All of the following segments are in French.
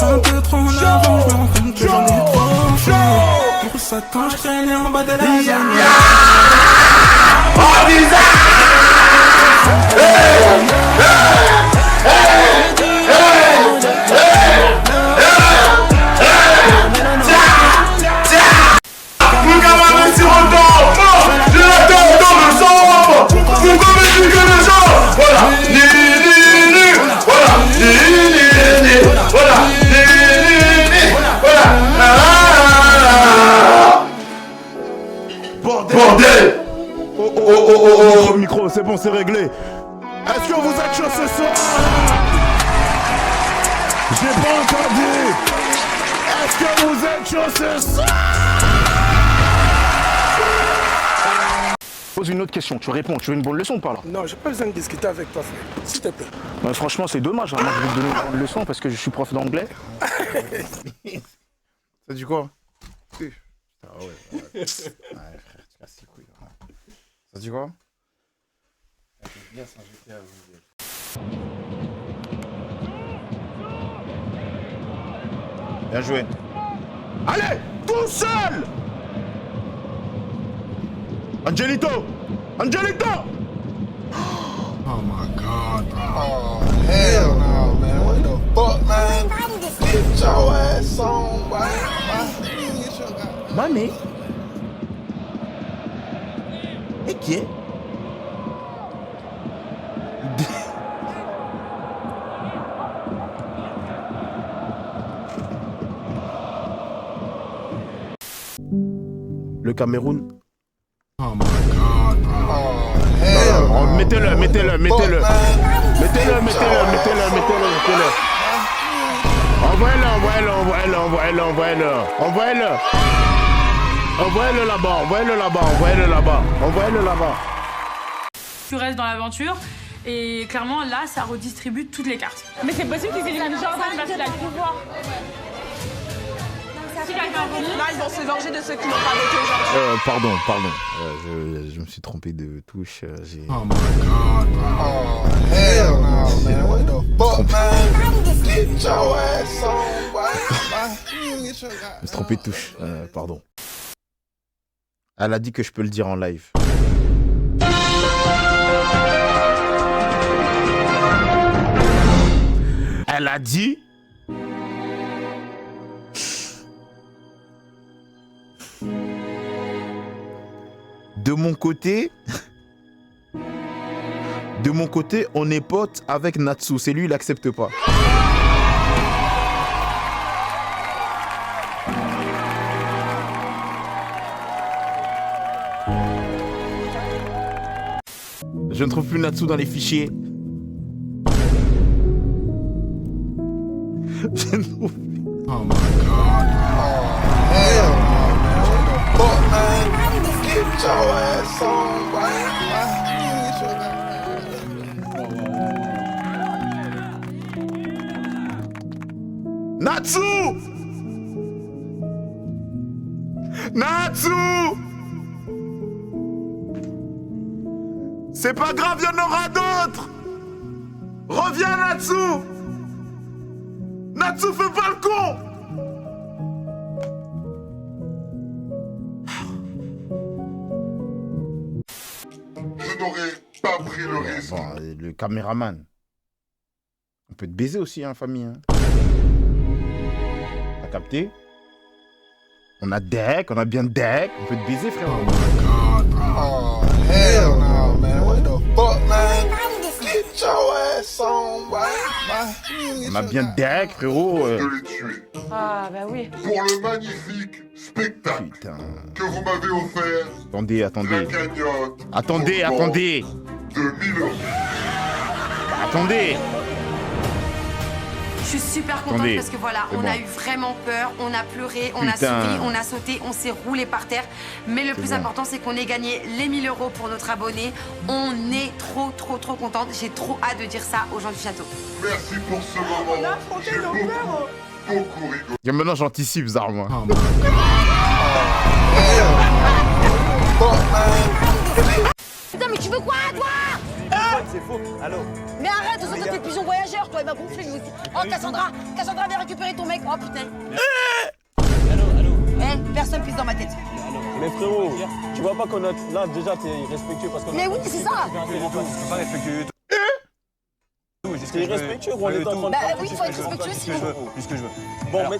Un peu trop en avant, je me rends compte que j'en ai trop fait. C'est pour ça quand je traînais en bas de la zone. Bordel! Oh, micro, c'est bon, c'est réglé. Est-ce que vous êtes chaud ce soir? J'ai pas entendu. Est-ce que vous êtes chaud ce soir? Pose une autre question, tu réponds, tu veux une bonne leçon ou pas là? Non, j'ai pas besoin de discuter avec toi, frère. S'il te plaît. Bah, franchement, c'est dommage, hein. Moi je vais te donner une bonne leçon parce que je suis prof d'anglais. Ça dit quoi? Ah ouais, ouais. Ouais, frère, tu casses les couilles. Ouais. Ça dit quoi? Bien s'injecter à vous. Bien joué. Allez, tout seul! Angelito! Angelito! Oh my god, bro. Oh, hell no, man. What the fuck, man? Get your ass on, boy. Mané? Et qui est? Le Cameroun. Oh my god, bro. Oh, hell no. Mettez-le. Mettez-le. Envoyez-le là-bas. Tu restes dans l'aventure et clairement là ça redistribue toutes les cartes. Mais c'est possible qu'ils éliminent Jordan parce qu'il a le pouvoir. Si quelqu'un là ils vont se venger de ceux qui n'ont pas voté aujourd'hui. Pardon. Je me suis trompé de touche. Oh my god, bro. Oh, hell no, man. What the fuck, man? Get your ass on, boy. Je me suis trompé de touche. Pardon. Elle a dit que je peux le dire en live. Elle a dit... De mon côté, on est potes avec Natsu. C'est lui, il accepte pas. Je ne trouve plus Natsu dans les fichiers. Je ne trouve plus. Oh my god. Oh, hell no, man. What the fuck, man? Get your ass on, boy. Natsu! C'est pas grave, il y en aura d'autres! Reviens, Natsu! Natsu, fais pas le con! Je n'aurais pas pris le risque. Bon, le caméraman. On peut te baiser aussi, hein, famille. Hein. T'as capté? On a deck, on a bien deck. On peut te baiser, frère. Oh my god, bro. Oh, hell no, man. What the fuck, man? Get your ass on, boy. On a bien deck, frérot. De les tuer. Ah bah oui. Pour le magnifique spectacle Putain. que vous m'avez offert. Attendez. La cagnotte. Attendez. De 1000 €. Attendez. Je suis super contente Attendez, parce que voilà, on a eu vraiment peur, on a pleuré, on a Putain. souri, on a sauté, on s'est roulé par terre. Mais le plus important, c'est qu'on ait gagné les 1000 € pour notre abonné. On est trop contente. J'ai trop hâte de dire ça aux gens du château. Merci pour ce moment. On a affronté nos peurs. Beaucoup rigolé. Et maintenant, j'anticipe, Zarma. Oh my god. Oh, hell. Fuck, man. Putain, mais tu veux quoi, toi? C'est faux. Allô. Mais arrête, on s'entend tes pigeons voyageurs, toi, il m'a gonflé lui aussi. Oh, Cassandra, viens récupérer ton mec. Oh putain. Eh, personne pisse dans ma tête. Mais frérot, tu vois pas qu'on a... Là, déjà, t'es irrespectueux parce qu'on... Mais oui, c'est ça. C'est pas respectueux. C'est irrespectueux, gros, on est en train de... Bah oui, il faut être respectueux sinon. Puisque je veux. Bon, mais...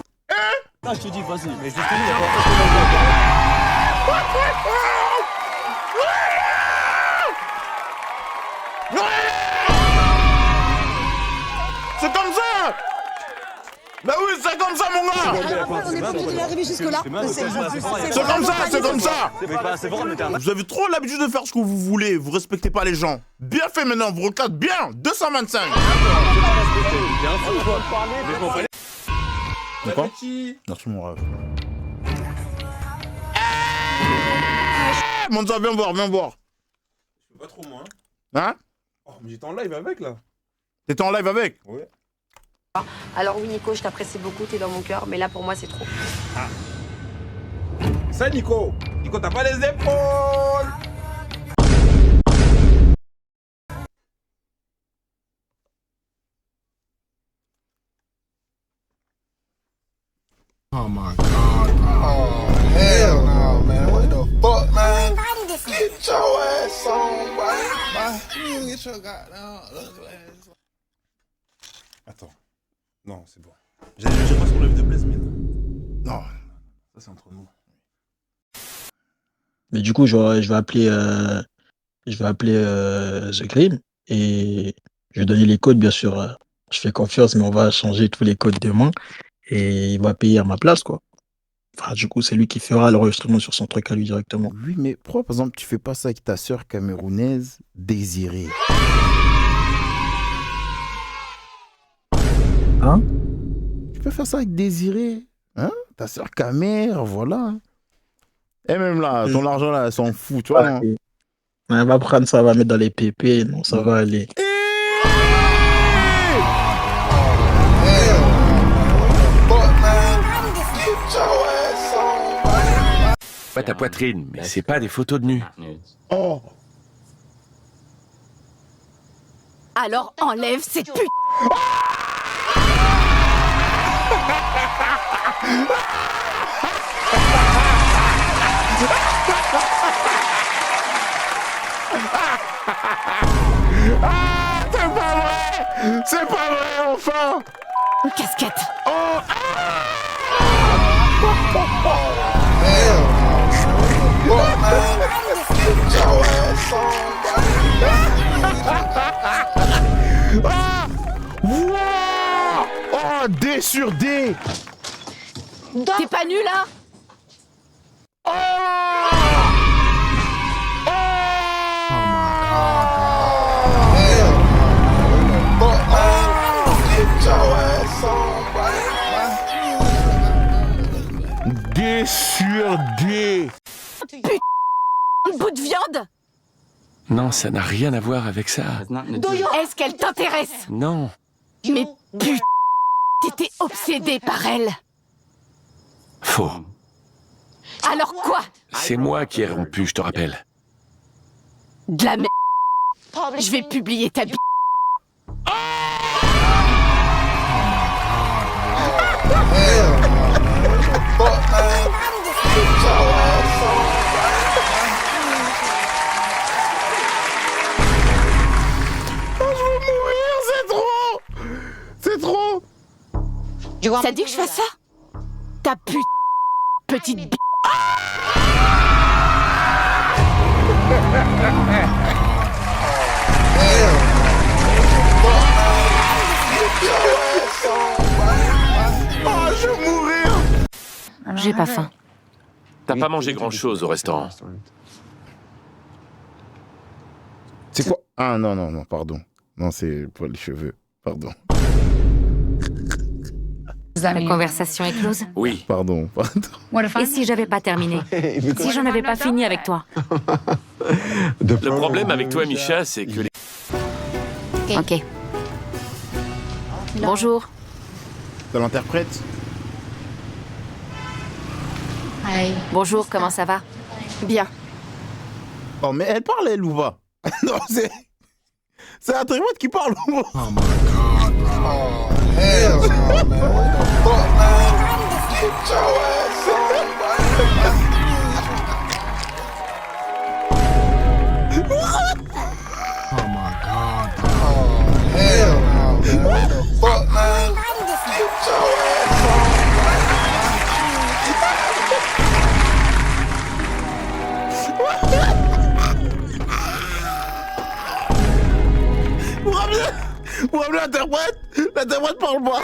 Là, je te dis, vas-y. Mais je te C'est comme ça. Bah oui, c'est comme ça, mon gars. On est pas obligé d'arriver jusque-là. C'est comme ça, c'est comme ça. Vous avez trop l'habitude de faire ce que vous voulez. Vous respectez pas les gens. Bien fait maintenant, vous recadrez bien. 225. D'accord. Merci, mon rêve. Monza, viens voir, viens voir. Je peux pas trop, moi. Hein? Oh, mais j'étais en live avec, là. T'étais en live avec? Ouais. Alors oui, Nico, je t'apprécie beaucoup, t'es dans mon cœur, mais là, pour moi, c'est trop. Ça, Nico. Nico, t'as pas les épaules. Oh my god. Oh hell no, man. What the fuck, man? Get your ass on, boy. Get your goddamn ass. Attends. Non, c'est bon. J'ai pas sur live de Blaise, mais non. Non. Ça, c'est entre nous. Mais du coup, je vais appeler The Grim et je vais donner les codes, bien sûr. Je fais confiance, mais on va changer tous les codes demain et il va payer à ma place, quoi. Enfin, du coup, c'est lui qui fera l'enregistrement sur son truc à lui directement. Oui, mais pourquoi, par exemple, tu fais pas ça avec ta sœur camerounaise, Désirée? Hein? Tu peux faire ça avec Désirée, hein? Ta sœur camère, voilà. Et même là, ton argent là, elle s'en fout, tu vois. Ouais, non? Elle va prendre ça, elle va mettre dans les PP, non, ça va aller. Pas ta poitrine, mais c'est pas des photos de nu. Oh! Alors enlève cette pute. Ah, c'est pas vrai! C'est pas vrai, enfin! Casquette. Oh! Ah! Wow! Oh, D sur D! T'es pas nul, hein? Oh! D sur D! Putain, bout de viande. Non, ça n'a rien à voir avec ça. Est-ce qu'elle t'intéresse? Non. Mais putain, t'étais obsédé par elle. Faux. Alors quoi? C'est moi qui ai rompu, je te rappelle. De la merde. Je vais publier ta bite. C'est trop! Ça dit que je fasse ça? Ta petite bite. Oh, je vais mourir! J'ai pas faim. T'as pas mangé grand-chose au restaurant. C'est quoi? Ah non, non, non, pardon. Non, c'est pour les cheveux. Pardon. La conversation est close. Oui. Pardon, pardon. Et si j'avais pas terminé? Si j'en avais pas fini avec toi? Le problème avec toi, Misha, c'est que les... Ok. Bonjour. T'as l'interprète? Bonjour, comment ça va? Bien. Oh, mais elle parle, elle, ou pas? Non, c'est... C'est un trimote qui parle. Oh my god, bro. Oh, hell no, man. What the fuck, man? Get your ass on, boy. Oh my god, bro. Oh, hell no, man. What the fuck, man? Get your ass on, Vous rappelez l'interprète? L'interprète parle pas.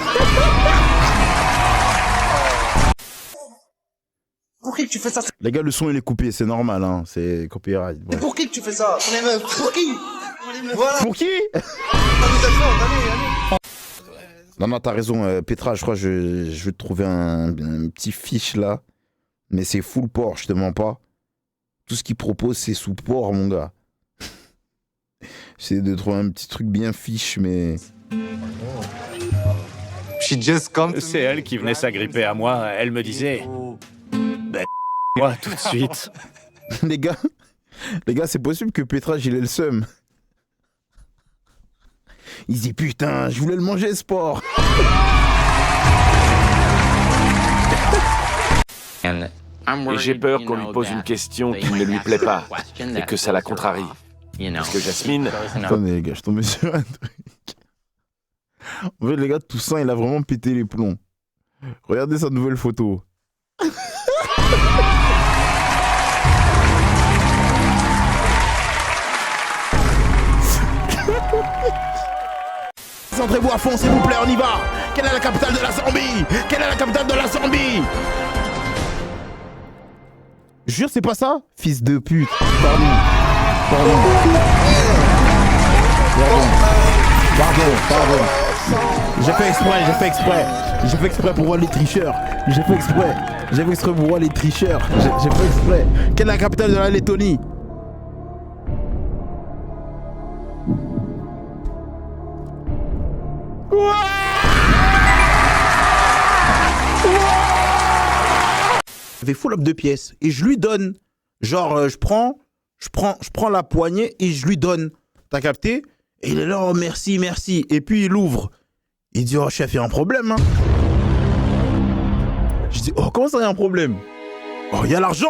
Pour qui que tu fais ça? Les gars, le son il est coupé, c'est normal, hein. C'est copyright. C'est pour qui que tu fais ça? Pour les meufs. Pour qui? Voilà. Pour qui? Non, t'as raison, Petra, je crois que je vais te trouver un petit fiche là. Mais c'est full port, je te mens pas. Tout ce qu'il propose, c'est sous port, mon gars. J'essaie de trouver un petit truc bien fiche, mais... C'est elle qui venait s'agripper à moi. Elle me disait... Ben, moi, tout de suite. les gars, c'est possible que Petra, il ait le seum. Il dit, putain, je voulais le manger, sport. Et j'ai peur qu'on lui pose une question qui ne lui plaît pas et que ça la contrarie. Parce que Jasmine... Attendez, les gars, je suis tombé sur un truc. En fait, les gars, Toussaint, il a vraiment pété les plombs. Regardez sa nouvelle photo. Concentrez-vous à fond, s'il vous plaît, on y va. Quelle est la capitale de la Zambie? Quelle est la capitale de la Zambie? Jure, c'est pas ça? Fils de pute. Pardon. J'ai fait exprès pour voir les tricheurs. J'ai fait exprès pour voir les tricheurs. J'ai fait exprès. Quelle est la capitale de la Lettonie? Je fais full up de pièces et je lui donne. Genre, je prends la poignée et je lui donne. T'as capté? Et il est là, oh merci. Et puis il ouvre. Il dit, oh chef, il y a un problème. Hein. Je dis, oh comment ça, il y a un problème? Oh, il y a l'argent,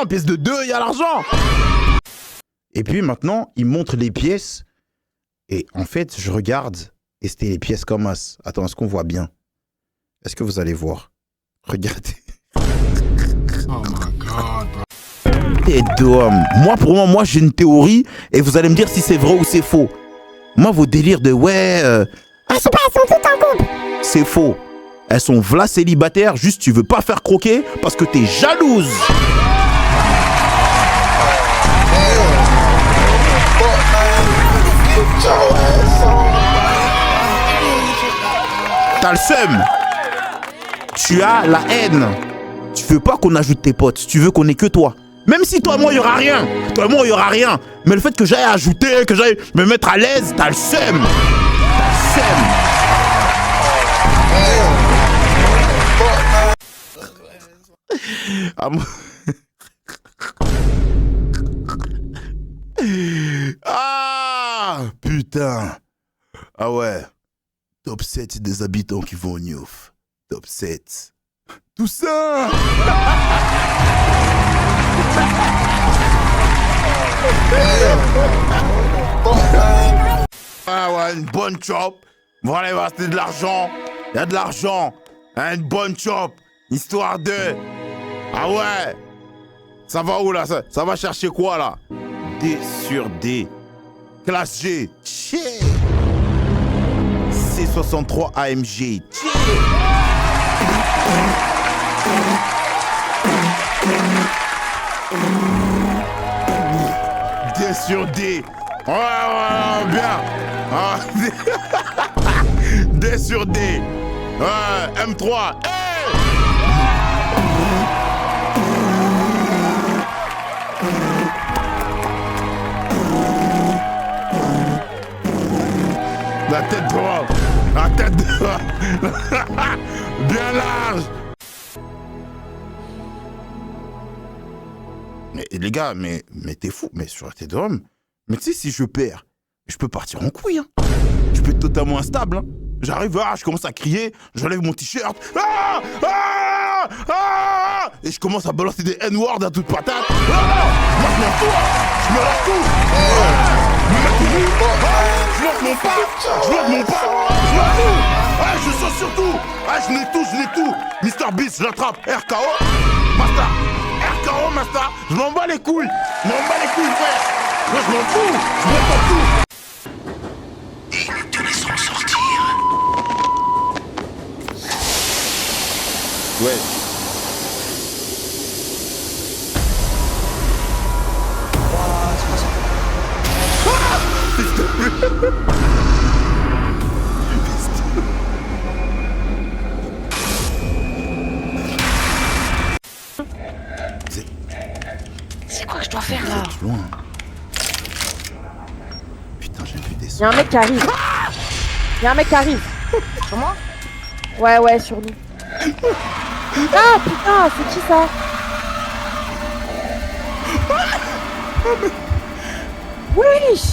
pièce de 2, il y a l'argent. Et puis maintenant, il montre les pièces. Et en fait, je regarde. Et c'était les pièces comme as. Attends, est-ce qu'on voit bien? Est-ce que vous allez voir? Regardez. oh my god. Et d'homme. Moi, j'ai une théorie. Et vous allez me dire si c'est vrai ou c'est faux. Moi, vos délires de ouais. Ah, je sais pas, elles sont toutes en couple. C'est faux. Elles sont v'là célibataires. Juste, tu veux pas faire croquer parce que t'es jalouse. T'as le seum. Tu as la haine. Tu veux pas qu'on ajoute tes potes. Tu veux qu'on ait que toi. Même si toi et moi, il y aura rien. Toi et moi, il y aura rien. Mais le fait que j'aille ajouter, que j'aille me mettre à l'aise, t'as le seum. Ah, putain. Ah ouais. Top 7 des habitants qui vont au Niouf. Top 7. Tout ça. Ah ouais, une bonne chop. Voilà, il va rester de l'argent. Il y a de l'argent. Une bonne chop. Histoire de... Ah ouais. Ça va où là? Ça va chercher quoi là? D sur D. Classe G. Tchè. C63 AMG. Tchè. D sur D. Ouais, bien. Ah, D sur D. Ouais, M3. Hey! La tête droite. La tête droite. Bien large. Mais les gars, mais t'es fou. Mais sur tes drums. Mais tu sais, si je perds, je peux partir en couille. Hein. Je peux être totalement instable. Hein. J'arrive, je commence à crier, j'enlève mon t-shirt. Et je commence à balancer des N-words à toute patate. Moi, je m'en fous. Je me lance tout. Je lance mon pas. Je lance mon pas. Je m'en fous. Je sens surtout. Je n'ai tout. Mr Beast, je l'attrape. RKO. Masta. RKO, Masta. Je m'en bats les couilles. Frère. Moi, je m'en fous. Je m'en bats tout. Et nous te laisserons sortir. Ouais. C'est quoi que je dois faire là? Loin. Putain, j'ai vu des sons. Y'a un mec qui arrive. Sur moi? Ouais, sur nous. Ah putain, c'est qui ça? Wesh.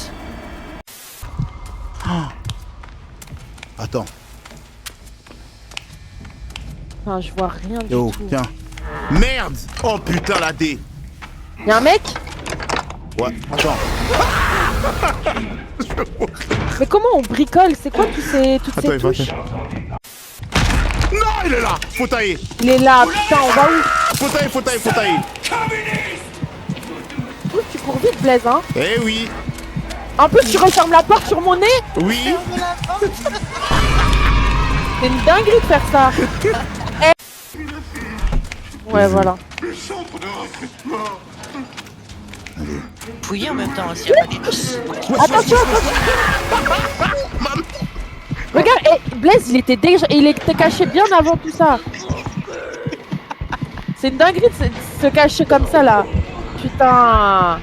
Attends. Enfin, je vois rien du Yo, tout. tiens. Merde. Oh putain, la D. Y'a un mec? Ouais, attends. Mais comment on bricole? C'est quoi toutes ces touches? Non, il est là. Faut tailler. Il est là, putain, on va où? Faut tailler. Ouh, tu cours vite, Blaise, hein? Eh oui. En plus, tu refermes la porte sur mon nez? Oui. C'est une dinguerie de faire ça. Ouais, voilà. Fouiller en même temps, s'il n'y a pas du tout. Attention. Regarde, Blaise, il était caché bien avant tout ça. C'est une dinguerie de se cacher comme ça, là. Putain.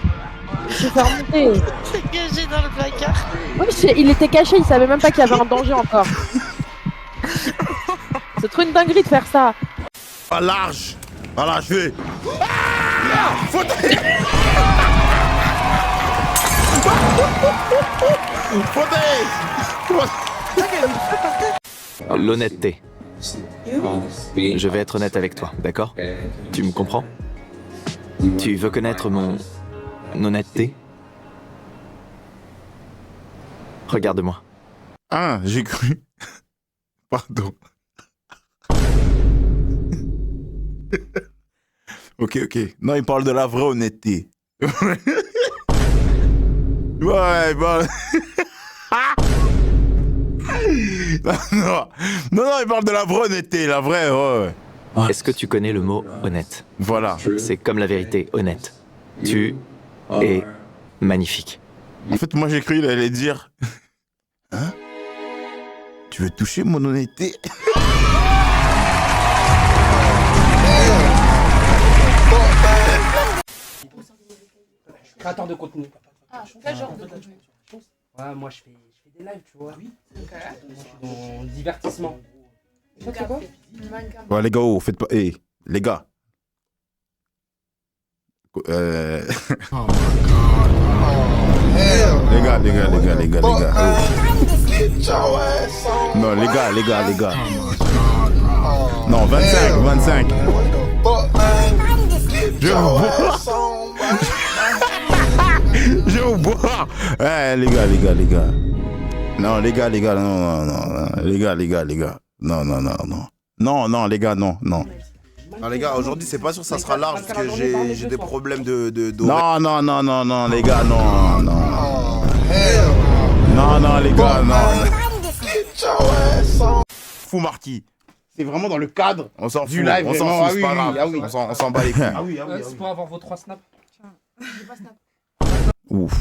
Je vais faire monter. C'est caché dans le placard. Oui, il était caché, il savait même pas qu'il y avait un danger encore. C'est trop une dinguerie de faire ça. Pas large. Voilà, je vais. Faut tailler. L'honnêteté. Je vais être honnête avec toi, d'accord? Tu me comprends? Tu veux connaître mon honnêteté? Regarde-moi. Ah, j'ai cru. Pardon. Ok. Non, il parle de la vraie honnêteté. Ouais, bon. Non, il parle de la vraie honnêteté, la vraie, ouais. Est-ce que tu connais le mot honnête? Voilà. C'est comme la vérité, honnête. Tu es magnifique. En fait, moi j'ai cru qu'il allait dire... Hein? Tu veux toucher mon honnêteté? Créateur de contenu. Quel genre de contenu? Ouais, moi je fais des lives, tu vois. Oui. Ok. Moi je suis dans le divertissement. Tu sais quoi? Ouais, les gars, faites pas... les gars. Les gars. Non, les gars. Non, 25. Je vais vous boire. Je vais vous boire. Les gars. Non, les gars, non. Les gars. Non, les gars, non. Non, les gars, aujourd'hui, c'est pas sûr que ça sera large parce que j'ai des problèmes de... Non, les gars, non. Non, les gars, non. Fou Marquis. C'est vraiment dans le cadre du live. On s'en fout, c'est pas grave. On s'en bat les couilles. C'est pour avoir vos 3 snaps. Tiens, j'ai pas snap. Ouf.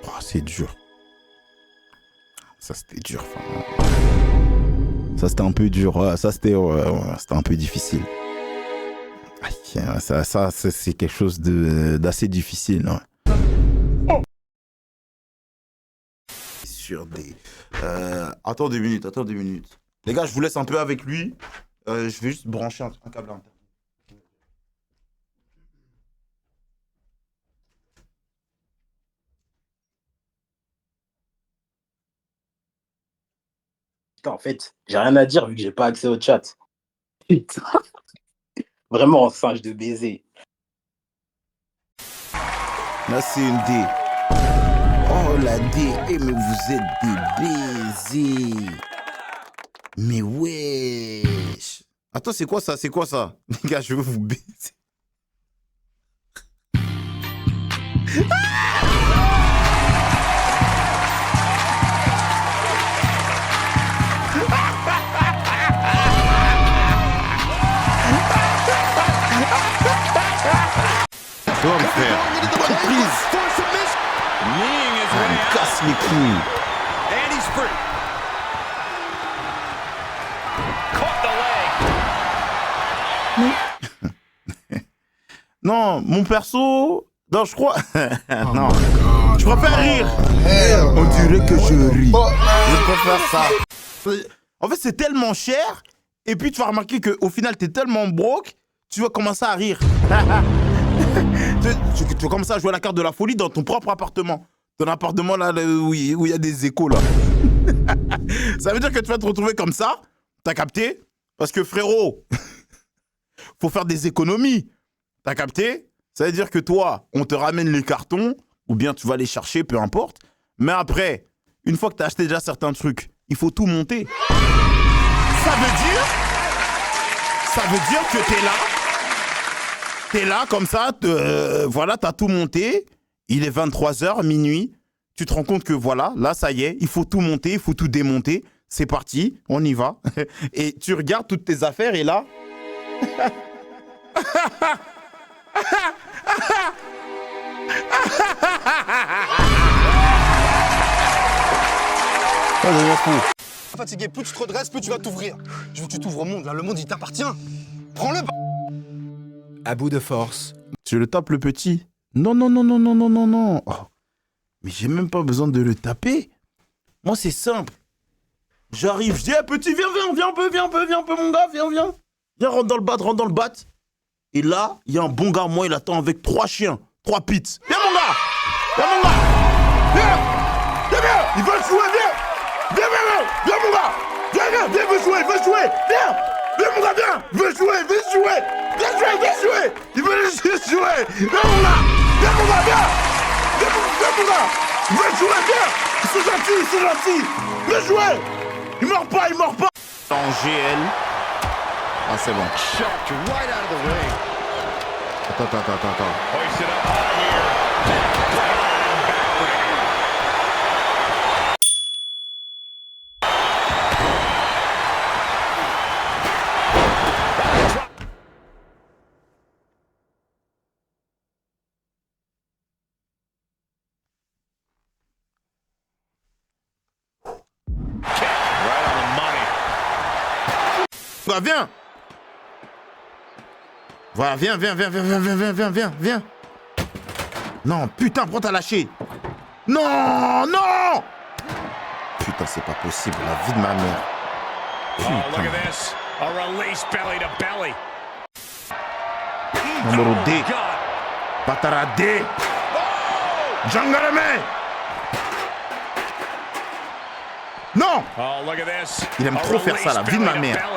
Oh, c'est dur. Ça, c'était dur. Ça, c'était un peu dur. Ouais, ça, c'était un peu difficile. Ça c'est quelque chose d'assez difficile. Ouais. Sur des... Attends 2 minutes. Les gars, je vous laisse un peu avec lui. Je vais juste brancher un câble à l'intérieur. putain, en fait, j'ai rien à dire vu que j'ai pas accès au chat. Putain. Vraiment un singe de baiser. Là, c'est une D. Oh, la D. Eh, mais vous êtes des baisers. Mais wesh. Attends, c'est quoi ça? C'est quoi ça? Les gars, je veux vous baiser. Toi, mon frère. Surprise. Ah, il me casse les couilles. Non, mon perso... Non, je crois... non. Je préfère rire. On dirait que je ris. Je préfère ça. En fait, c'est tellement cher. Et puis, tu vas remarquer qu'au final, t'es tellement broke, tu vas commencer à rire. tu vas commencer à jouer à la carte de la folie dans ton propre appartement. Ton appartement, là, où il y a des échos, là. Ça veut dire que tu vas te retrouver comme ça. T'as capté? Parce que, frérot, faut faire des économies. T'as capté? Ça veut dire que toi, on te ramène les cartons, ou bien tu vas les chercher, peu importe. Mais après, une fois que t'as acheté déjà certains trucs, il faut tout monter. Ça veut dire que t'es là comme ça, voilà, t'as tout monté. Il est 23h, minuit. Tu te rends compte que voilà, là, ça y est, il faut tout monter, il faut tout démonter. C'est parti, on y va. Et tu regardes toutes tes affaires et là... Fatigué, plus tu te redresses, plus tu vas t'ouvrir. Je veux que tu t'ouvres au monde, là, le monde il t'appartient. Prends-le. À bout de force. Tu le tapes le petit? Non, non, non, non, non, non, non, non. Oh. Mais j'ai même pas besoin de le taper. Moi, c'est simple. J'arrive, je dis, hey, petit, viens un peu, mon gars, viens. Viens, rentre dans le bat, Et là, il y a un bon gars, moi, il attend avec 3 chiens, 3 pits. Viens, mon gars. Viens. Il veut jouer, viens, mon gars. Viens, il veut jouer. Viens, mon gars, viens. Il veut jouer. Il veut juste jouer. Viens, mon gars, viens. Il veut jouer, viens. Ils sont gentils. Viens jouer. Il mord pas. En GL. Ah, c'est bon. Attends. Bah, viens. Voilà, viens. Non, putain, pourquoi t'as lâché? Non. Putain, c'est pas possible, la vie de ma mère. Putain. Numéro D. Batara D. Djangarame. Non. Il aime trop faire ça, la vie de ma mère.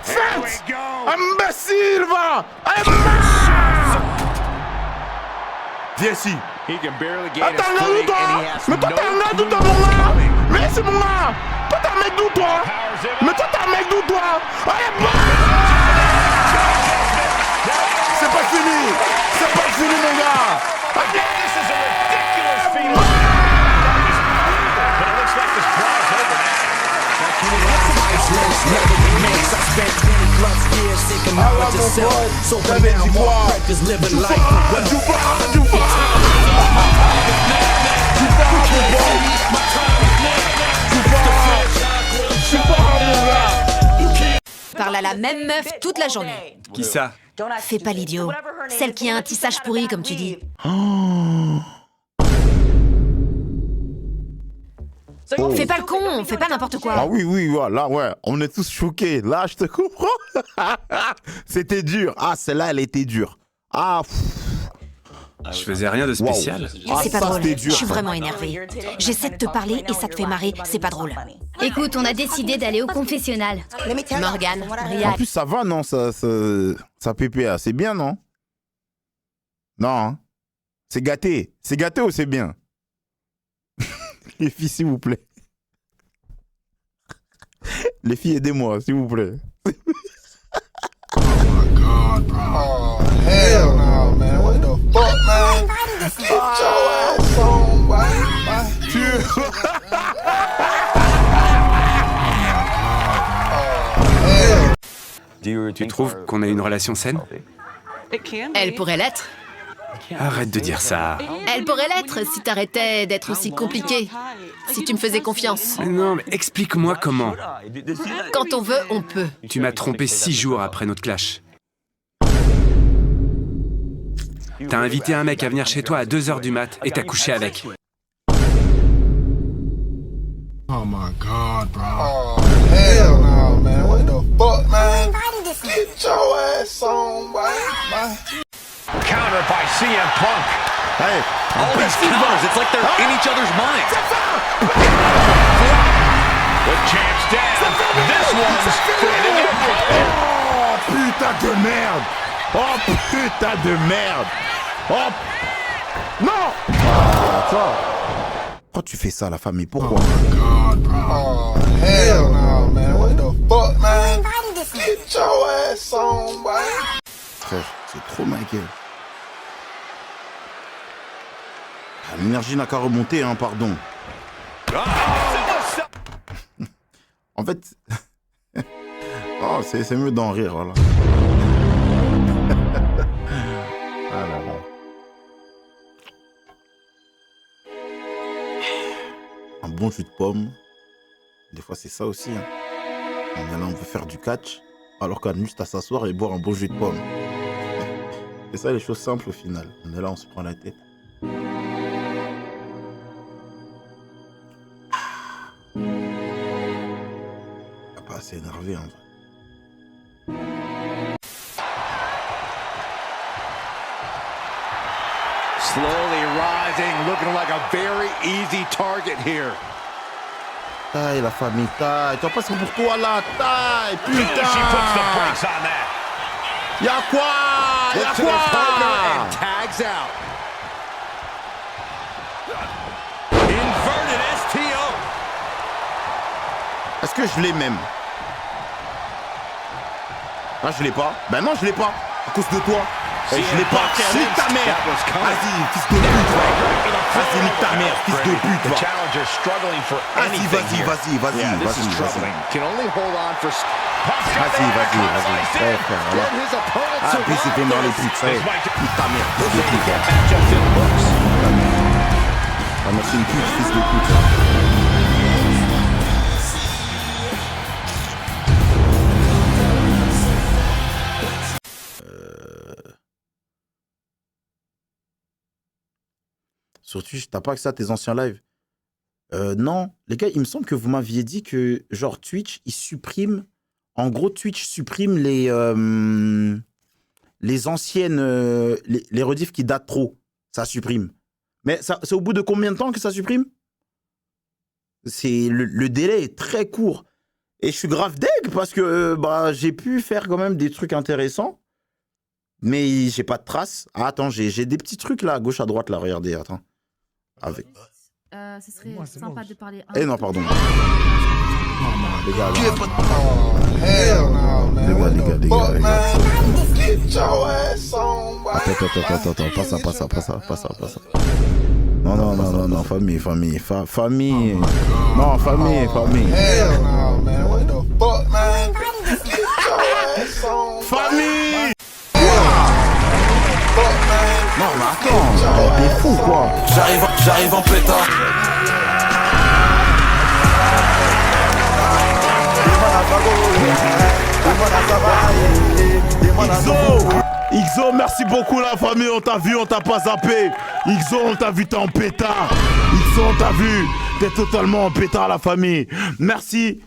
Faites! Imbécile, va! Viens ici. Attends, regarde où toi? Mais toi, t'es un gars d'où toi, mon gars? Mais c'est mon gars! Toi, t'es un mec d'où toi? Allez, c'est pas fini, mon gars! Allez! Parle à la même meuf toute la journée. Qui ça? Fais pas l'idiot. Celle qui a un tissage pourri, comme tu dis. Fais pas le con, fais pas n'importe quoi. Ah oui, là, ouais, on est tous choqués. Là, je te comprends. C'était dur. Ah, celle-là, elle était dure. Ah, Je faisais rien de spécial. C'est pas drôle. Je suis vraiment énervée. J'essaie de te parler et ça te fait marrer. C'est pas drôle. Écoute, on a décidé d'aller au confessionnal. Morgane, En Briac. plus, ça va, non, ça PPA. C'est bien, non? Non, hein? C'est gâté. C'est gâté ou c'est bien? Les filles, s'il vous plaît. Les filles, aidez-moi, s'il vous plaît. Oh, hell no, man. What the fuck, man? Get your ass on, boy. Tu trouves qu'on a une relation saine? Elle pourrait l'être. Arrête de dire ça. Elle pourrait l'être si t'arrêtais d'être aussi compliqué. Si tu me faisais confiance. Non, mais explique-moi comment. Quand on veut, on peut. Tu m'as trompé 6 jours après notre clash. T'as invité un mec à venir chez toi à 2h du mat et t'as couché avec. Oh my God, bro. Oh, hell no, man. What the fuck, man? Get your ass on, boy. Counter by CM Punk. Hey, all these counters, it's like they're in each other's minds. The champ's down. This one's for Oh, putain de merde! Oh, putain de merde! Oh! Non! Ah, toi. Pourquoi tu fais ça, la famille? Pourquoi? Oh, hell no, man. What the fuck, man? Get your ass on, boy. Frère, c'est trop ma gueule. Ah, l'énergie n'a qu'à remonter, hein, pardon. En fait... oh, c'est mieux d'en rire, voilà. Ah là là. Un bon jus de pomme. Des fois, c'est ça aussi. Hein. On est là, on veut faire du catch, alors qu'on a juste à s'asseoir et boire un bon jus de pomme. C'est ça les choses simples au final. On est là, on se prend la tête. Pas assez énervé, en vrai. slowly rising, looking like a very easy target here. Taille, la famille, taille. Tu vas passer pour toi là, taille, putain. She puts the brakes on that. Y'a quoi? Y'a Looks to her partner and quoi? tags out. Inverted STO. Est-ce que je l'ai même? Ah, je l'ai pas. Ben non, je l'ai pas. À cause de toi. Je l'ai pas. Nique ta mère. Vas-y, fils de pute. Vas-y, nique ta mère, fils de pute. Vas-y, vas-y, vas-y, vas-y, vas-y, vas-y. Vas-y, vas-y, vas-y. Ouais, frère, voilà. Ah, puis c'est dans les putes, ça y est. Nique ta mère, fils de pute. Ah, merci une pute, fils de pute. Sur Twitch, t'as pas accès à tes anciens lives? Non, les gars, il me semble que vous m'aviez dit que, genre, Twitch, il supprime... En gros, Twitch supprime les anciennes... les rediffs qui datent trop. Ça supprime. Mais c'est au bout de combien de temps que ça supprime? Le délai est très court. Et je suis grave deg parce que bah, j'ai pu faire quand même des trucs intéressants. Mais j'ai pas de traces. Ah, attends, j'ai des petits trucs là, à gauche, à droite, là, regardez, attends. Avec... ce serait sympa de parler... Eh non, pardon. Les gars, les gars. Attends, pas ça. Non, famille. Non, famille. Famille! Non, mais attends, t'es fou, quoi. J'arrive en pétard. XO, merci beaucoup la famille, on t'a vu, on t'a pas zappé. XO, on t'a vu, t'es en pétard. XO, on t'a vu, t'es totalement en pétard la famille. Merci.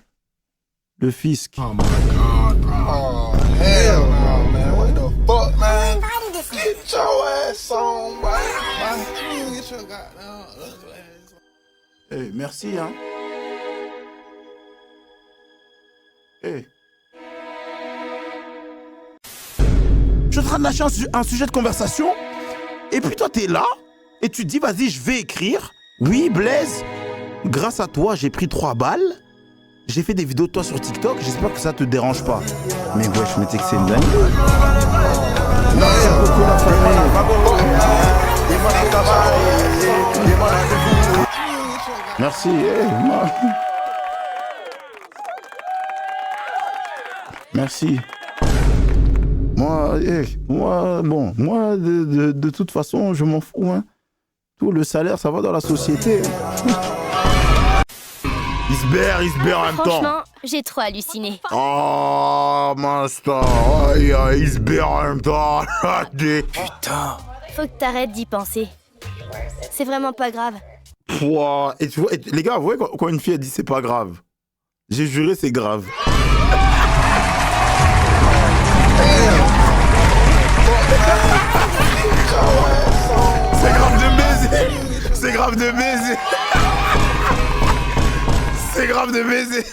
Le fisc. Oh my god, bro. Oh, hell no, man. What the fuck, man? Get your ass on, boy. your goddamn ugly ass. Eh, merci, hein. Eh. Je suis en train de lâcher un sujet de conversation. Et puis toi, t'es là. Et tu te dis, vas-y, je vais écrire. Oui, Blaise. Grâce à toi, j'ai pris 3 balles. J'ai fait des vidéos de toi sur TikTok. J'espère que ça te dérange pas. Mais ouais, je me dis que c'est une dingue. Merci beaucoup, la famille. Merci. Merci. Moi, de toute façon, je m'en fous. Hein. Tout le salaire, ça va dans la société. Il se berre en même temps. Franchement, j'ai trop halluciné. Oh, Master. Il se berre en même temps. Putain. Faut que t'arrêtes d'y penser. C'est vraiment pas grave. Pouah. Et tu vois, les gars, vous voyez quand une fille a dit c'est pas grave. J'ai juré c'est grave. C'est grave de baiser. C'est grave de baiser. C'est grave de baiser.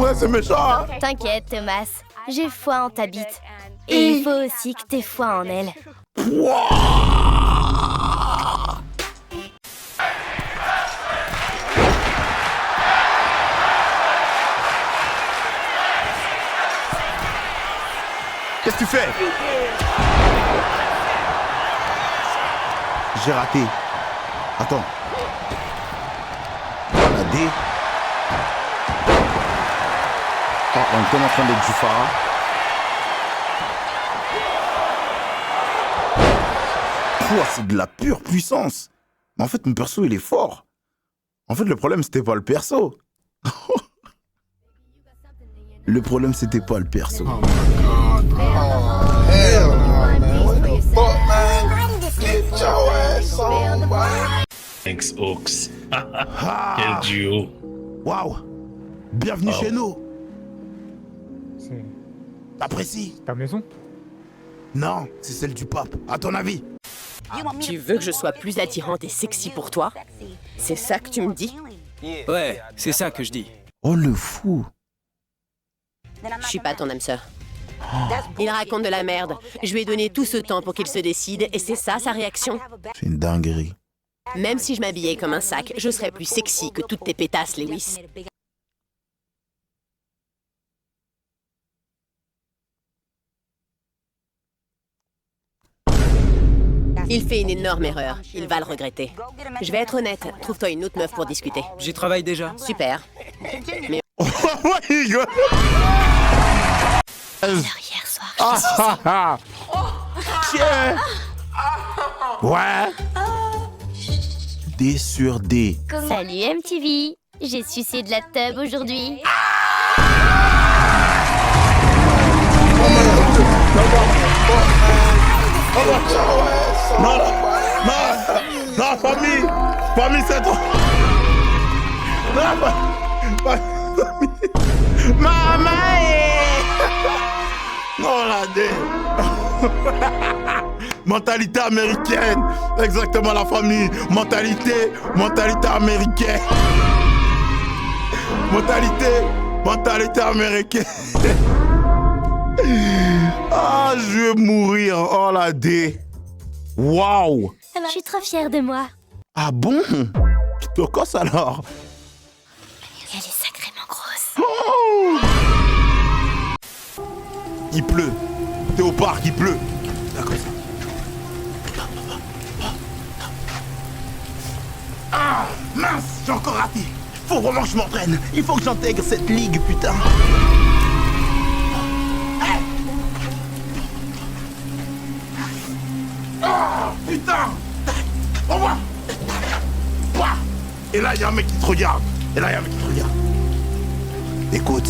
Ouais, c'est méchant. Hein. T'inquiète, Thomas. J'ai foi en ta bite. Et il faut aussi que t'aies foi en elle. Qu'est-ce que tu fais? J'ai raté. Attends. La D. Oh, on est en train d'être du Farah. C'est de la pure puissance. Mais en fait, mon perso, il est fort. En fait, le problème, c'était pas le perso. Le problème, c'était pas le perso. Oh, hell no, man. What the fuck, man? Get your ass on, boy. Thanks, Ox. Quel duo. Waouh. Bienvenue chez nous. T'apprécies ta maison? Non, c'est celle du pape. À ton avis? Tu veux que je sois plus attirante et sexy pour toi? C'est ça que tu me dis? Ouais, c'est ça que je dis. Oh le fou. Je suis pas ton âme sœur. Il raconte de la merde. Je lui ai donné tout ce temps pour qu'il se décide et c'est ça sa réaction. C'est une dinguerie. Même si je m'habillais comme un sac, je serais plus sexy que toutes tes pétasses, Lewis. Il fait une énorme erreur. Il va le regretter. Je vais être honnête. Trouve-toi une autre meuf pour discuter. J'y travaille déjà. Super. Mais... Hier soir, Tiens. Ouais. D sur D. Salut MTV. J'ai sucé de la tub aujourd'hui. Non, famille, c'est toi. Non, famille. Maman. Non, la D. Mentalité américaine. Exactement, la famille. Mentalité américaine. Mentalité américaine. Ah, je vais mourir. Oh, la D. Waouh. Je suis trop fière de moi. Ah bon? Tu te cosses alors? Elle est sacrément grosse. Oh. Il pleut. T'es au parc, il pleut. D'accord. Ah, mince, j'ai encore raté. Faut vraiment que je m'entraîne. Il faut que j'intègre cette ligue, putain. Oh, putain. Au revoir. Et là, il y a un mec qui te regarde. Écoute,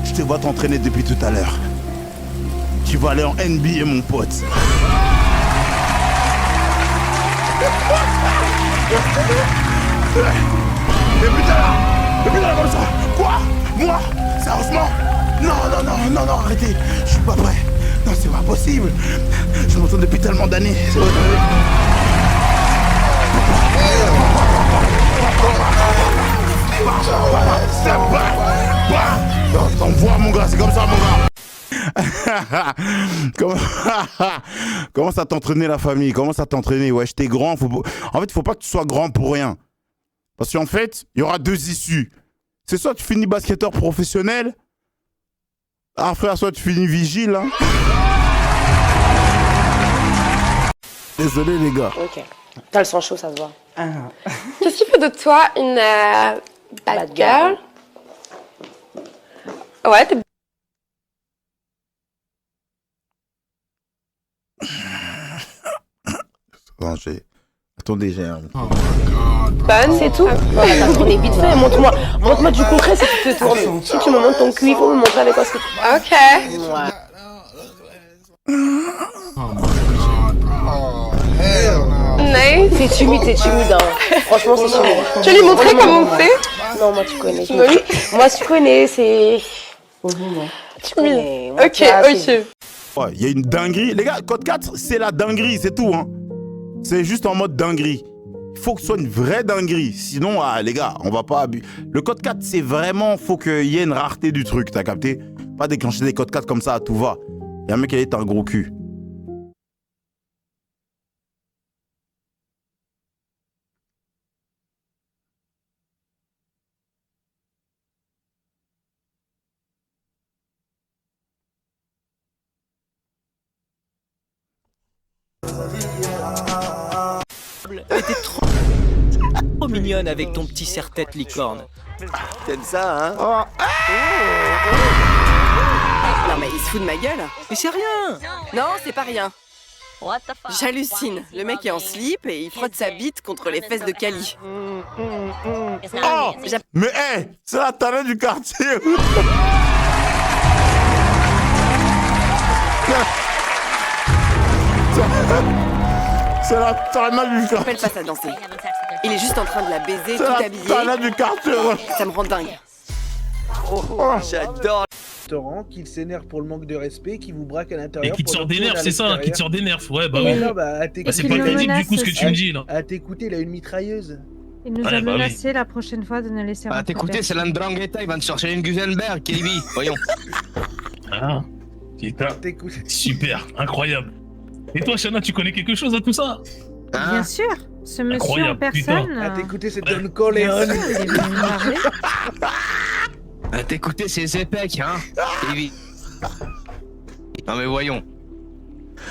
je te vois t'entraîner depuis tout à l'heure. Tu vas aller en NBA, mon pote. Et putain là, comme ça. Quoi? Moi? Sérieusement? Non, arrêtez. Je suis pas prêt. Non, c'est pas possible. Je m'entends depuis tellement d'années. T'envoies mon gars, c'est comme ça mon gars. Comment ça t'entraîner la famille? Comment ça t'entraîner? Ouais, t'es grand. En fait, faut pas que tu sois grand pour rien. Parce qu'en fait, il y aura deux issues. C'est soit tu finis basketteur professionnel. Ah frère, soit tu finis vigile. Hein. Désolé les gars. Ok. T'as le sang chaud, ça se voit. Qu'est-ce qui fait de toi une bad girl? Ouais, t'es... Attendez, j'ai un... bonne, c'est tout. T'as tourné vite fait, montre-moi du concret si tu te tournes. Si tu me montres ton cul, il faut me montrer avec quoi ce que tu... Ok. Ouais. Nice. C'est timide, hein. Franchement, c'est timide. Tu vas lui montrer comment on fait? Non, moi tu connais. Oui. Moi tu connais, c'est... Timide. Ok. Ouais, il y a une dinguerie. Les gars, code 4, c'est la dinguerie, c'est tout. Hein. C'est juste en mode dinguerie. Il faut que ce soit une vraie dinguerie. Sinon, les gars, on va pas abuser. Le code 4, c'est vraiment... Faut qu'il y ait une rareté du truc, t'as capté? Pas déclencher des codes 4 comme ça à tout va. Il y a un mec qui est un gros cul. T'es trop mignonne avec ton petit serre-tête licorne. T'aimes ça, hein? Non mais il se fout de ma gueule. Mais c'est rien. Non, c'est pas rien. J'hallucine. Le mec est en slip et il frotte sa bite contre les fesses de Kali. Oh! Mais hé! C'est la talent du quartier! C'est la talent du quartier! Appelle pas ça danser. Il est juste en train de la baiser, tout habillé. C'est la talent du quartier! Ça me rend dingue. J'adore! Qu'il s'énerve pour le manque de respect, qui vous braque à l'intérieur. Et qui te sort des nerfs, c'est ça, qui te sort des nerfs. Ouais, bah oui. Non, c'est pas crédible du coup ce que tu me dis là. À t'écouter, il a une mitrailleuse. Il nous a menacé la prochaine fois de ne laisser rentrer. À t'écouter, c'est l'Andrangheta, il va te chercher une Gusenberg, Kelly, voyons. Ah, putain. Super, incroyable. Et toi, Shana, tu connais quelque chose à tout ça? Bien sûr, ce monsieur en personne. À t'écouter, c'est Don Corleone. À t'écouter, c'est Zepek, hein, Kelly. Non mais voyons.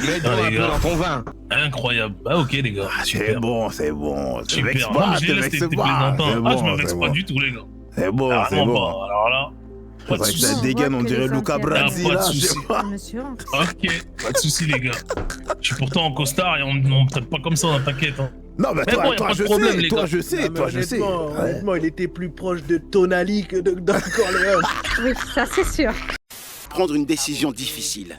Mets-toi un peu dans ton vin. Incroyable. Ah ok les gars. C'est bon. Super. Non, je les laisse, t'es plaisantant. Ah, je me vexe pas du tout les gars. C'est bon, c'est bon. Alors là, pas de soucis. Ça dégaine, on dirait Luca Brasi là. Pas de soucis. Ok, pas de soucis les gars. Je suis pourtant en costard et on me traite pas comme ça, t'inquiète. Non mais toi je sais. Honnêtement, il était plus proche de Tonali que de Don Corleone. Oui, ça c'est sûr. Prendre une décision difficile.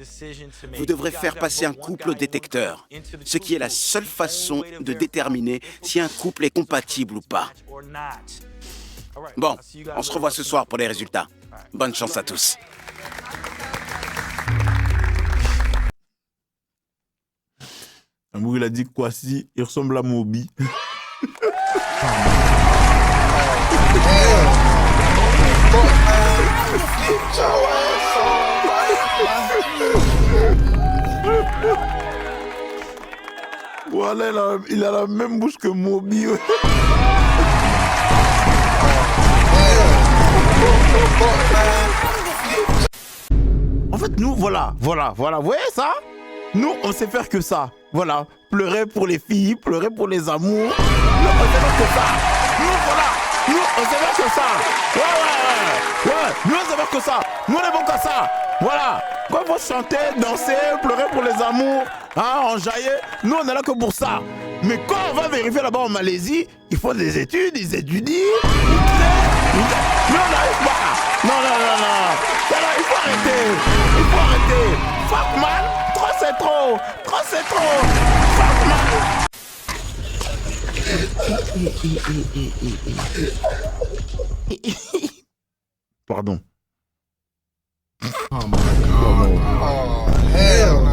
Vous devrez faire passer un couple au détecteur, ce qui est la seule façon de déterminer si un couple est compatible ou pas. Bon, on se revoit ce soir pour les résultats. Bonne chance à tous. Amour, il a dit quoi si il ressemble à Moby. Voilà, il a la même bouche que Moby. En fait, nous, voilà. Vous voyez ça? Nous, on sait faire que ça. Voilà. Pleurer pour les filles, pleurer pour les amours. Nous, on sait faire que ça. Nous, on sait faire que ça. Ouais. Nous, on sait faire que ça. Nous, on est bon qu'à ça. Voilà. Quand il faut chanter, danser, pleurer pour les amours, hein, enjailler, nous, on est là que pour ça. Mais quand on va vérifier là-bas en Malaisie, ils font des études, ils étudient, ils créent. Nous, on n'arrive pas. Non. Il faut arrêter. Fuck man. Trop c'est trop. Fuck man. Pardon. Oh my god. Oh, hell no.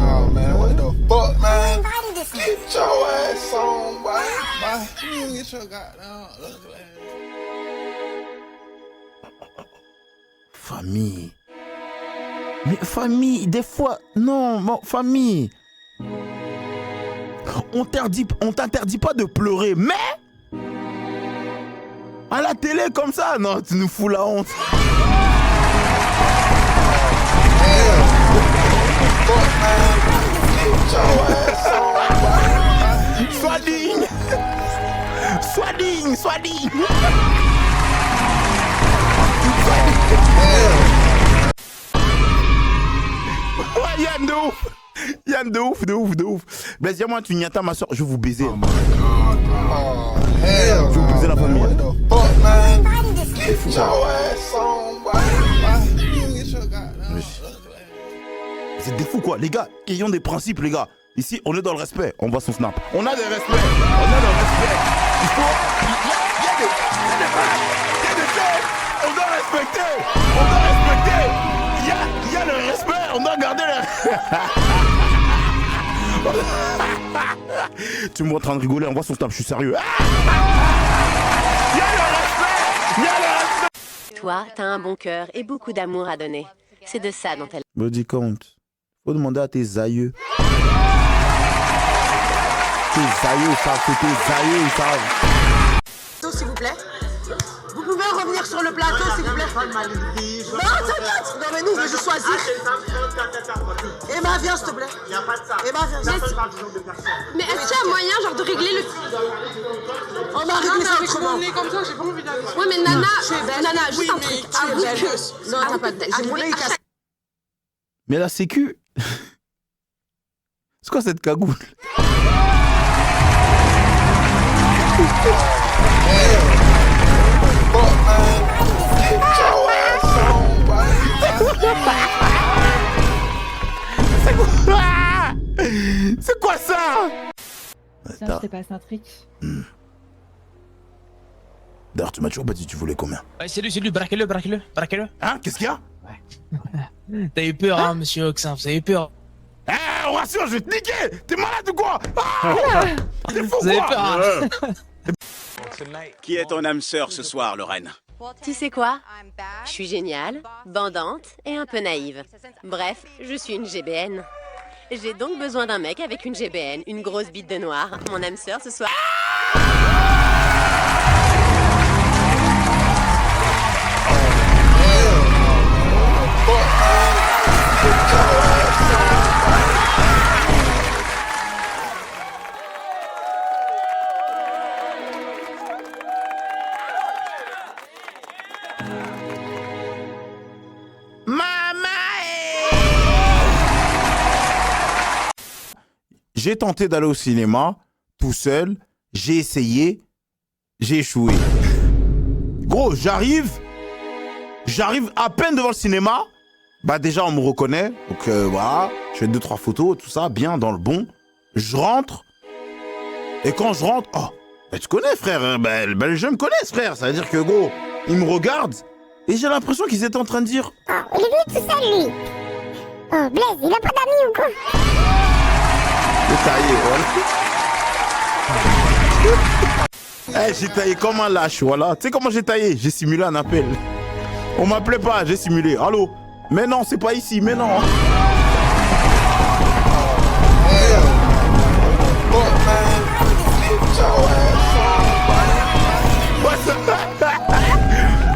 Get your ass on, boy. You get your goddamn ugly ass. Famille. Mais famille, des fois... Non, famille. On t'interdit pas de pleurer, mais... À la télé comme ça, non, tu nous fous la honte. Sois digne. Sois digne, sois digne. Ouais, Yann de ouf. Yann de ouf, de ouf, de ouf. Blaise, dis-moi, tu n'y attends ma soeur, je vais vous baiser. Je vais vous baiser la famille. C'est des fous quoi, les gars, ayons des principes les gars. Ici, on est dans le respect, on voit son snap. On a des respects, on a le respect. Il faut... Il y a des choses, on doit respecter. On doit respecter. Il y a le respect, on doit garder le... Tu me vois en train de rigoler, on voit son snap, je suis sérieux. Il y a le respect. Il y a le respect. Toi, t'as un bon cœur et beaucoup d'amour à donner. C'est de ça dont elle... Body count. Faut demander à tes aïeux. Tes aïeux savent, c'est tes aïeux, ils savent. S'il vous plaît. Vous pouvez revenir sur le plateau, s'il vous plaît. Non, t'inquiète. Non, mais nous, on veut juste choisir. Emma, viens, s'il te plaît. Emma, viens. Mais est-ce qu'il y a moyen, genre, de régler le... On va régler ça autrement. comme ça, j'ai pas envie d'aller. Ouais, mais Nana, Nana, juste un truc. Avoue que... Non, t'as pas de... Mais la sécu... C'est quoi cette cagoule? C'est quoi ça? Ça, je t'ai passé un trick. D'ailleurs, tu m'as toujours pas dit tu voulais combien? Ouais, c'est lui, braquez-le. Hein? Qu'est-ce qu'il y a? T'as eu peur, hein, monsieur Oxin, vous avez peur. Eh, on rassure, je vais te niquer! T'es malade ou quoi? T'es fou, vous avez peur, hein. Qui est ton âme sœur ce soir, Lorraine? Tu sais quoi? Je suis géniale, bandante et un peu naïve. Bref, je suis une GBN. J'ai donc besoin d'un mec avec une GBN, une grosse bite de noir. Mon âme sœur ce soir... J'ai tenté d'aller au cinéma, tout seul, j'ai essayé, j'ai échoué. Gros, j'arrive à peine devant le cinéma, bah déjà on me reconnaît, donc voilà, je fais 2-3 photos, tout ça, bien, dans le bon. Je rentre, et quand je rentre, oh, bah tu connais frère, hein, bah, les gens me connaissent frère, ça veut dire que gros, ils me regardent, et j'ai l'impression qu'ils étaient en train de dire... Ah, il est lui tout seul lui. Oh, Blaise, il a pas d'amis ou quoi? J'ai taillé, voilà. Hey, j'ai taillé comme un lâche, voilà. Tu sais comment j'ai taillé? J'ai simulé un appel. On m'appelait pas, j'ai simulé. Allô? Mais non, c'est pas ici, mais non.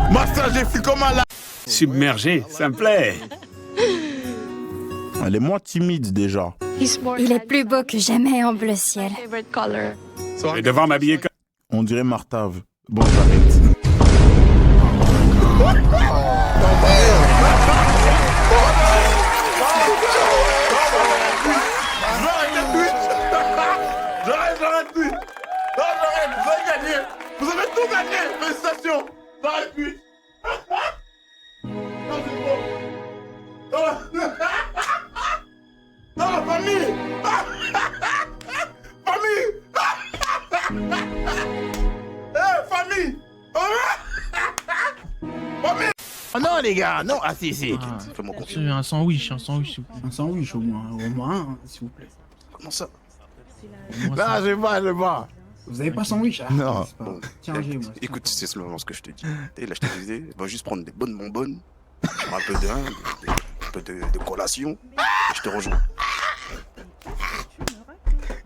Master, j'ai fait comme un lâche. Submergé, ça me plaît. Elle est moins timide déjà. Il est plus beau que jamais en bleu ciel. Je vais devoir m'habiller comme... On dirait Martave. Bon, j'arrête. J'arrête plus. Non, j'arrête, vous avez gagné. Vous avez tout gagné. Félicitations. J'arrête plus. Non, c'est bon. Non, famille. Famille. Famille. Famille. Oh non les gars, non, ah si, fais-moi confiance. Un sandwich, s'il vous plaît. Un sandwich au moins un, s'il vous plaît. Comment ça? Non, je sais pas. Vous avez pas sandwich? Non. Tiens, j'ai moi. Écoute, c'est simplement ce que je te dis. Et là, je te disais, va juste prendre des bonnes bonbonnes, un peu de collation, et je te rejoins.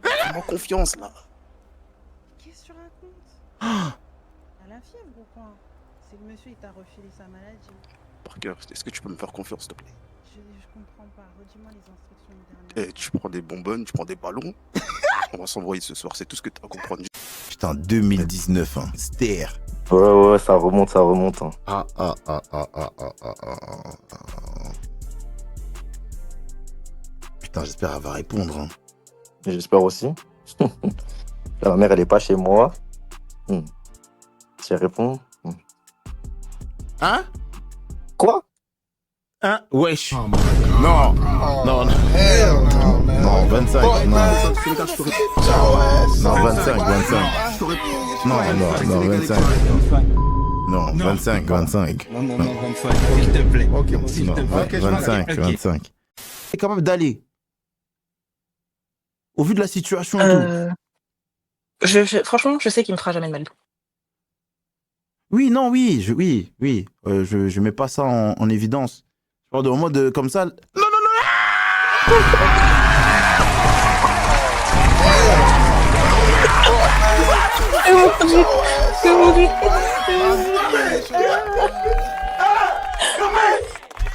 Fais-moi confiance, là. Qu'est-ce que tu racontes? T'as la fièvre ou quoi? C'est le monsieur, il t'a refilé sa maladie. Parker, est-ce que tu peux me faire confiance, s'il te plaît? Je comprends pas. Redis-moi les instructions dernières. Tu prends des bonbonnes, tu prends des ballons. On va s'envoyer ce soir, c'est tout ce que tu as à comprendre. Putain, 2019, hein. Ster. Ouais, ça remonte, hein. Putain, j'espère qu'elle va répondre, hein. J'espère aussi. La mère, elle est pas chez moi. Si elle répond... Hein? Quoi? Hein? Wesh. Oh non. Non, 25. Non, 25. Non, 25. Non, 25. Non, 25. S'il te plaît. Ok, s'il te plaît. 25. T'es capable d'aller? Au vu de la situation et tout. Franchement, je sais qu'il me fera jamais de mal. Oui, non, oui. Je mets pas ça en évidence. Genre de mode comme ça. Non.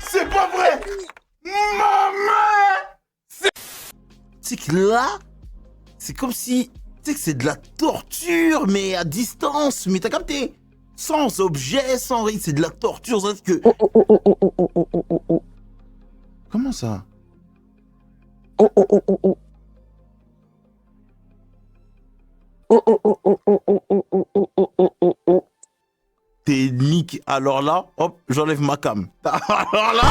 C'est pas vrai. Maman. C'est que là, c'est comme si, tu sais que c'est de la torture, mais à distance. Mais t'as capté? Sans objet, sans rien, c'est de la torture. C'est que. Comment ça? T'es nique. Alors là, hop, j'enlève ma cam. Alors là.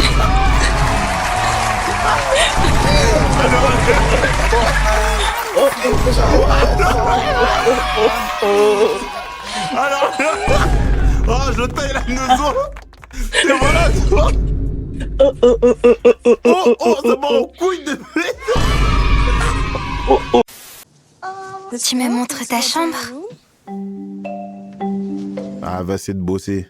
Alors là. Oh, je taille la nozo. Et voilà, tu vois. Ça va en couille de bête. Tu me montres ta chambre? Ah, va essayer de bosser.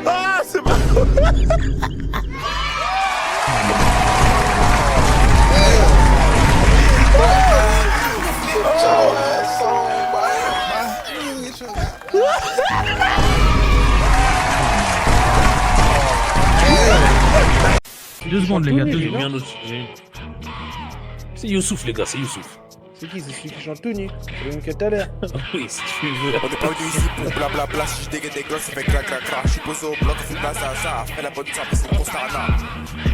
Ah, c'est pas. Deux secondes, les gars, 2 secondes. Un autre sujet. C'est Youssouf, les gars, c'est Youssouf. C'est qui? C'est celui qui chante tout nu. C'est le même que tout à l'heure. Oui, si tu veux. On est pas venu ici pour blablabla. Si je dégaine des gosses, ça fait clac clac clac. Je suis posé au bloc, on fait place à ça. Après la bonne ça, c'est le constat.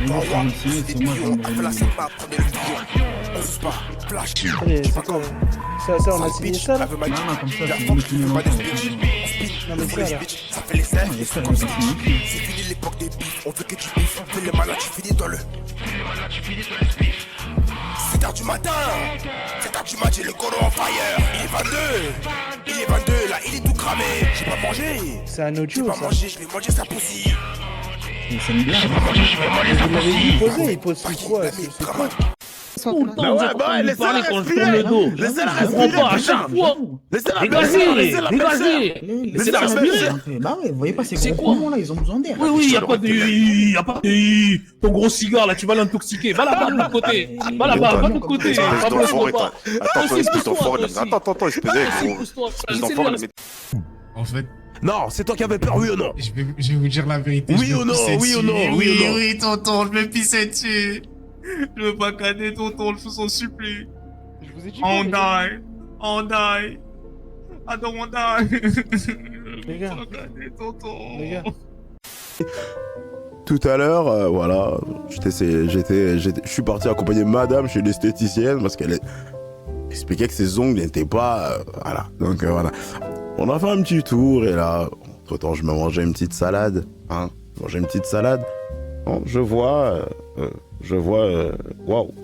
On fait la scène, on prend des vidéos. On se bat, flash. Allez, c'est quoi? Ça, on a signé ça là? Non, comme ça, c'est une opinion. Non, mais ça là. Ça fait les scènes, c'est comme ça. C'est fini l'époque des bifs. On veut que tu biffes. Fais les malades, tu finis dans le. 7h du matin, 7h du matin, j'ai le coro en fire. Il est 22, là, il est tout cramé. J'ai pas mangé. C'est un audio, ça. Je vais manger sa poussie. C'est une blague. Vous l'avez dit poser, il pose quoi? C'est quoi? Tout le temps, laissez-la quand je tourne le dos. Laissez-la Je comprends pas à chaque fois. Dégagez. Laissez-la respirer. Bah ouais, vous voyez pas ces gros poumons là, ils ont besoin d'air. Oui, y a pas de... Ton gros cigare là, tu vas l'intoxiquer. Va là-bas de l'autre côté. Va là-bas, va de l'autre côté. Attends, espèce d'enfant. Attends, espèce. En fait... Non, c'est toi qui avais peur, oui ou non? Je vais vous dire la vérité. Oui ou non? Oui, tonton, je vais pisser dessus. Je veux pas canner tonton, je vous en supplie. Je vous ai dit On die. I don't wanna die. Les gars. Tonton. Les gars. tout à l'heure, voilà, je suis parti accompagner madame chez l'esthéticienne parce qu'elle expliquait que ses ongles n'étaient pas... voilà, donc voilà. On a fait un petit tour et là, entre-temps, je me mangeais une petite salade. Hein, manger une petite salade. Bon, je vois waouh.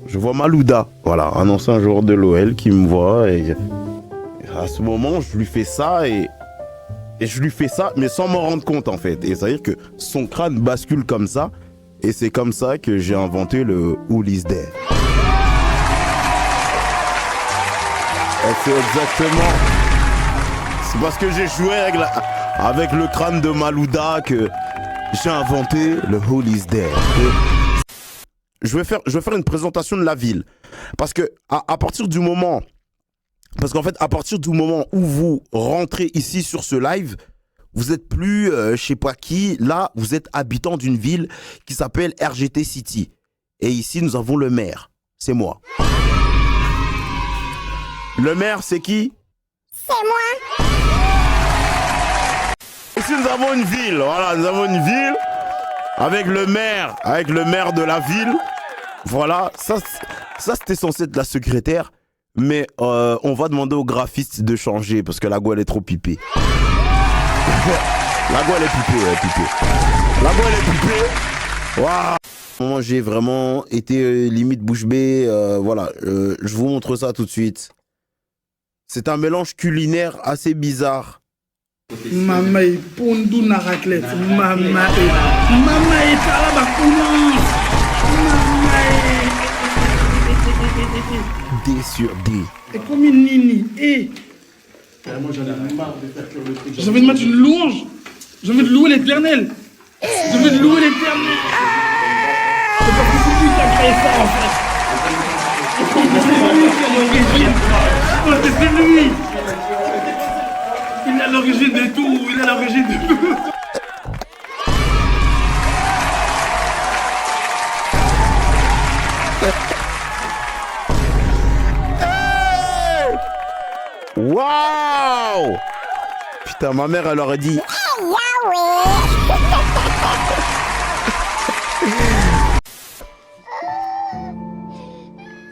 Je vois Malouda, voilà, un ancien joueur de l'OL qui me voit et à ce moment, je lui fais ça et je lui fais ça, mais sans m'en rendre compte en fait. Et c'est-à-dire que son crâne bascule comme ça et c'est comme ça que j'ai inventé le Who is there. Et c'est exactement... C'est parce que j'ai joué avec le crâne de Malouda que j'ai inventé le Who is there. Je vais faire une présentation de la ville. Parce que à partir du moment... Parce qu'en fait, à partir du moment où vous rentrez ici sur ce live, vous êtes plus, je sais pas qui, là, vous êtes habitant d'une ville qui s'appelle RGT City. Et ici, nous avons le maire. C'est moi. Le maire, c'est qui? C'est moi. Ici, nous avons une ville. Voilà, nous avons une ville avec le maire de la ville. Voilà, ça c'était censé être la secrétaire. Mais on va demander au graphiste de changer parce que la go elle est trop pipée. La go elle est pipée, La go elle est pipée. Waouh. J'ai vraiment été limite bouche bée. Voilà, je vous montre ça tout de suite. C'est un mélange culinaire assez bizarre. Maman est pondou na raclette. Maman est pas là D sur D. Et comme une nini. Et moi j'en ai marre de faire le truc. J'ai envie de mettre une louange. J'ai envie de louer l'éternel. J'ai envie de louer l'éternel. C'est parce que c'est lui qui a créé ça en fait. C'est lui. Il est à l'origine de tout. Il est à l'origine de tout. Waouh! Putain, ma mère, elle aurait dit...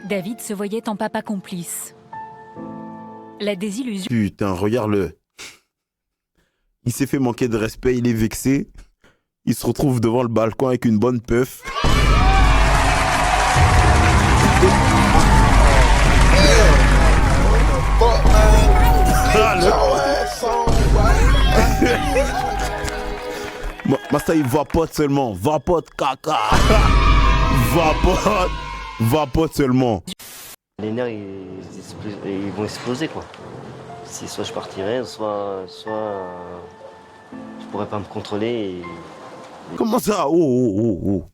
David se voyait en papa complice. La désillusion... Putain, regarde-le. Il s'est fait manquer de respect, il est vexé. Il se retrouve devant le balcon avec une bonne puff. Masta, il vapote seulement. Vapote caca. Vapote seulement. Les nerfs, ils vont exploser, quoi. Si soit je partirais, soit je pourrais pas me contrôler. Comment ça? Oh.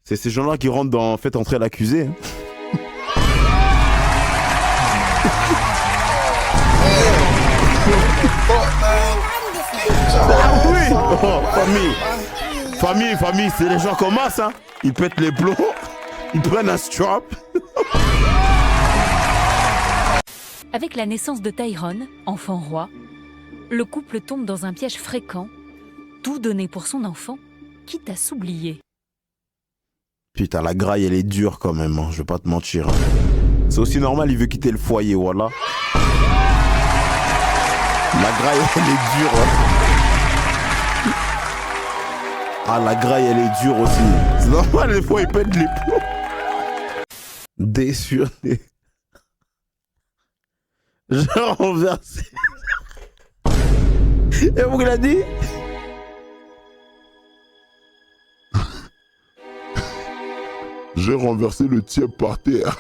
C'est ces gens-là qui rentrent dans Faites entrer l'accusé. Ah oui! Oh, famille, c'est les gens comme ça. Hein. Ils pètent les plombs, ils prennent un strap. Avec la naissance de Tyrone, enfant roi, le couple tombe dans un piège fréquent, tout donner pour son enfant, quitte à s'oublier. Putain, la graille, elle est dure quand même, hein. Je vais pas te mentir. Hein. C'est aussi normal, il veut quitter le foyer, voilà. La graille, elle est dure. Hein. Ah, la graille, elle est dure aussi. C'est normal, des fois, il pète les plombs. D sur D. J'ai renversé. Et vous l'a dit? J'ai renversé le tien par terre.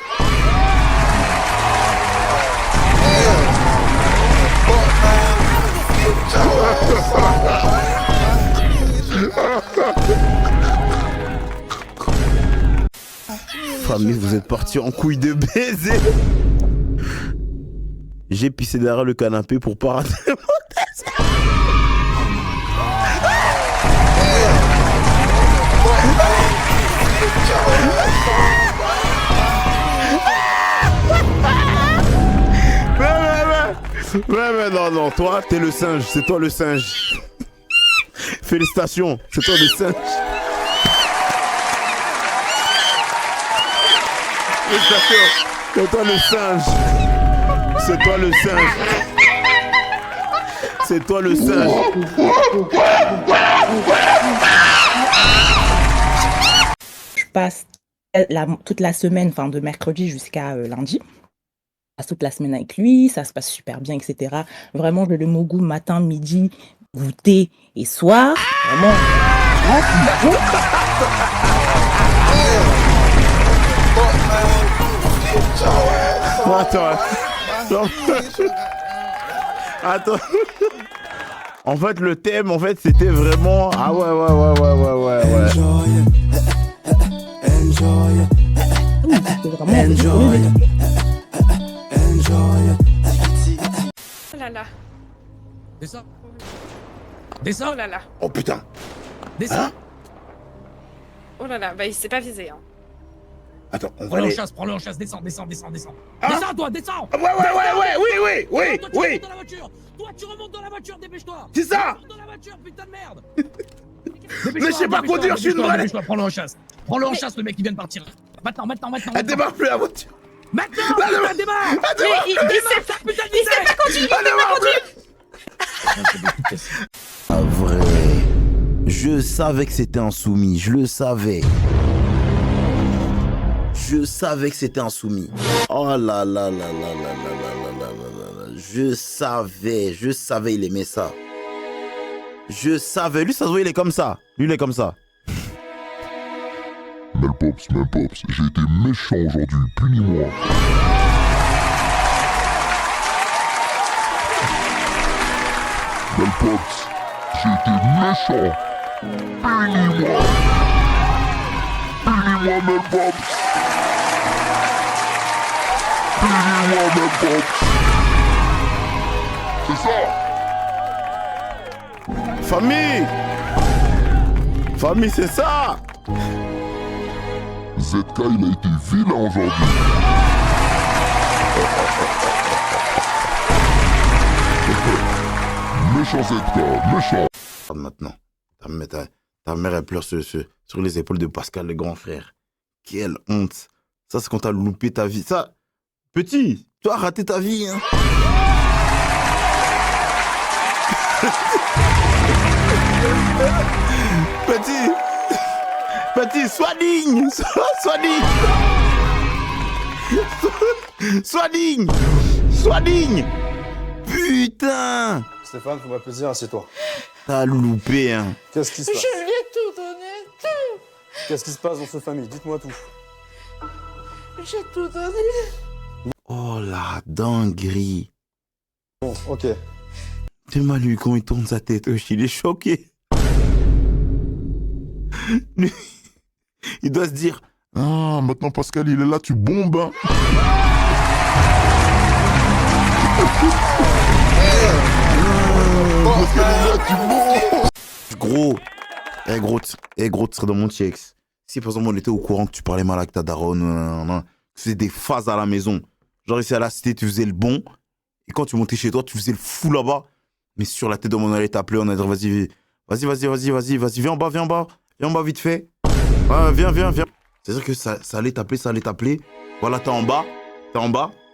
Famille, vous êtes partis en couille de baiser. J'ai pissé derrière le canapé pour pas rater mon test. Mais non, toi, t'es le singe, c'est toi le singe. Félicitations, c'est toi le singe. Félicitations, c'est toi le singe. C'est toi le singe. C'est toi le singe. Je passe toute la semaine, enfin de mercredi jusqu'à lundi. Je passe toute la semaine avec lui, ça se passe super bien, etc. Vraiment, je le mogou matin, midi, goûter et soir. Vraiment. Attends. En fait, le thème, en fait, c'était vraiment... Ah ouais. Oh là là. Descends. Descends. Oh là là. Oh putain. Descends. Hein? Oh là là, bah il s'est pas visé. Hein. Attends, on va Prends-le en aller... chasse, prends-le en chasse, descends. Ah? Descends, toi, descends. Oui. Toi, tu remontes dans la voiture. Toi, tu remontes dans la voiture, dépêche-toi. C'est ça. Remonte dans la voiture, putain de merde. Mais je sais pas conduire, je suis une malade. Prends-le en chasse. Prends-le en chasse, le mec qui vient de partir. Maintenant. Elle démarre plus la voiture. Maintenant, elle démarre. Il sait pas conduire, Ah vrai. Je savais que c'était insoumis, je le savais. Je savais que c'était insoumis. Oh là là. Je savais, il aimait ça. Je savais, lui ça se voit, il est comme ça. Lui il est comme ça. Melpops, j'ai été méchant aujourd'hui, punis-moi. Melpops, j'ai été méchant. Punis-moi. Punis-moi, Melpops. Punis-moi, Melpops. C'est ça. Famille, c'est ça. ZK, il a été vilain aujourd'hui. Méchant ZK, méchant. Maintenant, ta mère elle pleure sur les épaules de Pascal, le grand frère. Quelle honte. Ça, c'est quand t'as loupé ta vie. Ça, petit, tu as raté ta vie, hein. Petit, sois digne. Sois digne. Putain. Stéphane, fais-moi plaisir, assieds-toi. T'as loupé, hein. Qu'est-ce qui se passe? Je lui ai tout donné, tout. Qu'est-ce qui se passe dans cette famille? Dites-moi tout. J'ai tout donné. Oh la dinguerie. Bon, ok. Dis-moi lui quand il tourne sa tête, il est choqué. Lui, il doit se dire, ah, maintenant Pascal il est là, tu bombes, hein. Gros, tu serais dans mon TX. Si par exemple on était au courant que tu parlais mal avec ta daronne, que tu faisais des phases à la maison, genre ici à la cité tu faisais le bon, et quand tu montais chez toi tu faisais le fou là-bas, mais sur la tête de mon allait t'appeler, on allait dire vas-y, viens en bas vite fait. Ouais, viens. C'est-à-dire que ça allait t'appeler. Voilà, t'es en bas.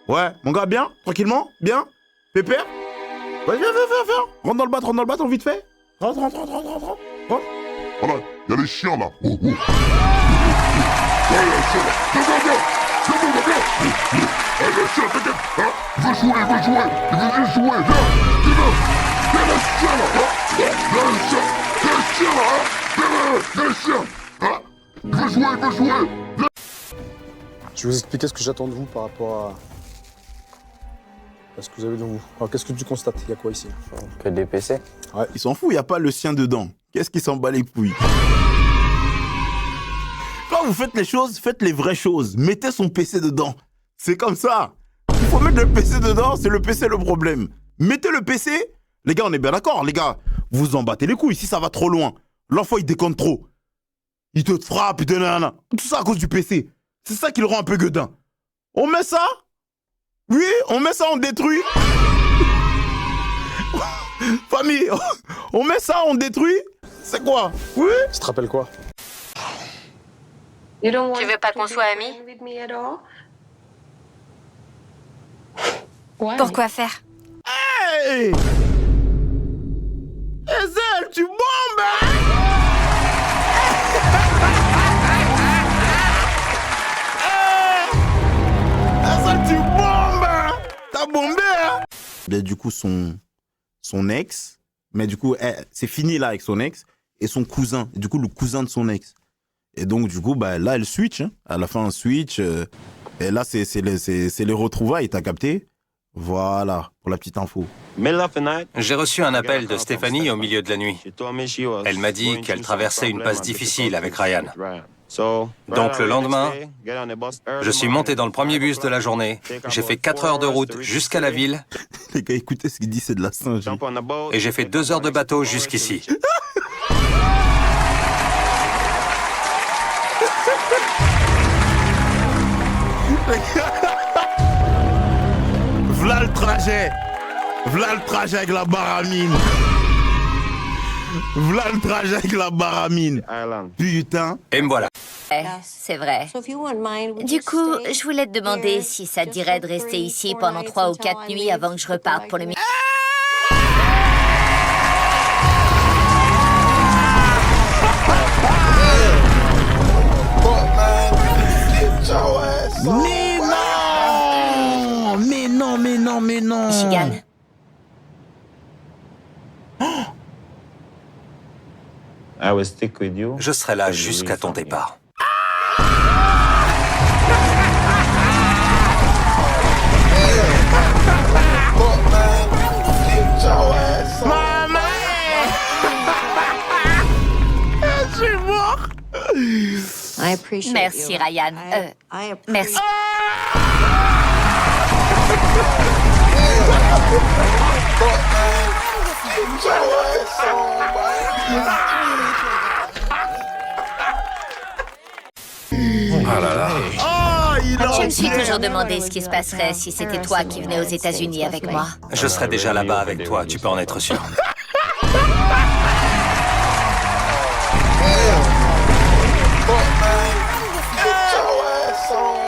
Ouais, mon gars, bien, tranquillement, bien, pépère. Ouais, viens. Rentre dans le bâton, vite fait. Rentre. Voilà, il y a les chiens là. Oh. Ouais, il y a les chiens là. Viens. Allez, les chiens, t'inquiète. Hein? Il veut jouer. Il veut juste jouer. Viens, les chiens là. Viens, les chiens. Hein? Il veut jouer. Je vais vous expliquer ce que j'attends de vous par rapport à ce que vous avez devant vous. Alors, qu'est-ce que tu constates? Il y a quoi ici? Que des PC. Ouais. Il s'en fout, il n'y a pas le sien dedans. Qu'est-ce qui s'en bat les couilles? Quand vous faites les choses, faites les vraies choses. Mettez son PC dedans. C'est comme ça. Il faut mettre le PC dedans, c'est le PC le problème. Mettez le PC. Les gars, on est bien d'accord, les gars. Vous en battez les couilles si ça va trop loin. L'enfant, il déconne trop. Il te frappe, il te nanana. Tout ça à cause du PC. C'est ça qui le rend un peu gueudin. On met ça? Oui, on met ça, on détruit. Famille, on met ça, on détruit. C'est quoi? Oui? Tu te rappelles quoi? Tu veux pas qu'on soit amis? Pourquoi faire? Hey! Ezel, tu bombes, hein? Ezel, tu bombes, hein? T'as bombé, hein? Et du coup, son ex, mais du coup, c'est fini là avec son ex, et son cousin, et du coup, le cousin de son ex. Et donc, du coup, bah, là, elle switch, hein. Elle a fait un switch, et là, c'est les retrouvailles, t'as capté? Voilà, pour la petite info. J'ai reçu un appel de Stéphanie au milieu de la nuit. Elle m'a dit qu'elle traversait une passe difficile avec Ryan. Donc le lendemain, je suis monté dans le premier bus de la journée. J'ai fait 4 heures de route jusqu'à la ville. Les gars, écoutez ce qu'il dit, c'est de la singerie. Et j'ai fait 2 heures de bateau jusqu'ici. V'là le trajet. V'là le trajet avec la baramine. V'là le trajet avec la baramine. Putain. Et me voilà. C'est vrai. Du coup, je voulais te demander si ça te dirait de rester ici pendant 3 ou 4 nuits avant que je reparte pour le milieu. Mais non. Michigan. Je serai là jusqu'à ton départ. Je suis mort. Merci, Ryan. Merci. Ah là là. Je me suis toujours demandé ce qui se passerait si c'était toi qui venais aux États-Unis avec moi. Je serai déjà là-bas avec toi, tu peux en être sûr.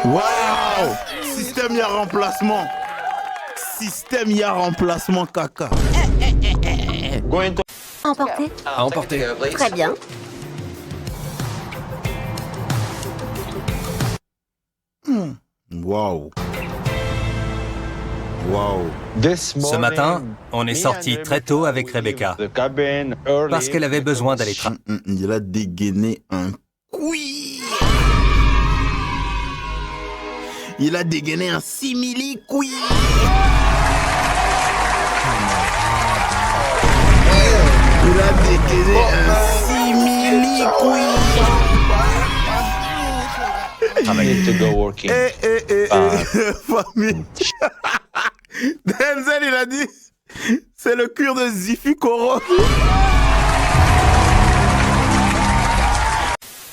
Waouh! Système, y'a remplacement. Système, y'a remplacement, caca. Emporté? À emporter. Très bien. Waouh. Waouh. Ce matin, on est sorti très tôt avec Rebecca parce qu'elle avait besoin d'aller travailler. Il a dégainé un couille. Il a dégainé un simili-couille. Il a dégainé un simili-couille. Famille. Denzel, il a dit, c'est le cure de Zifu Koro.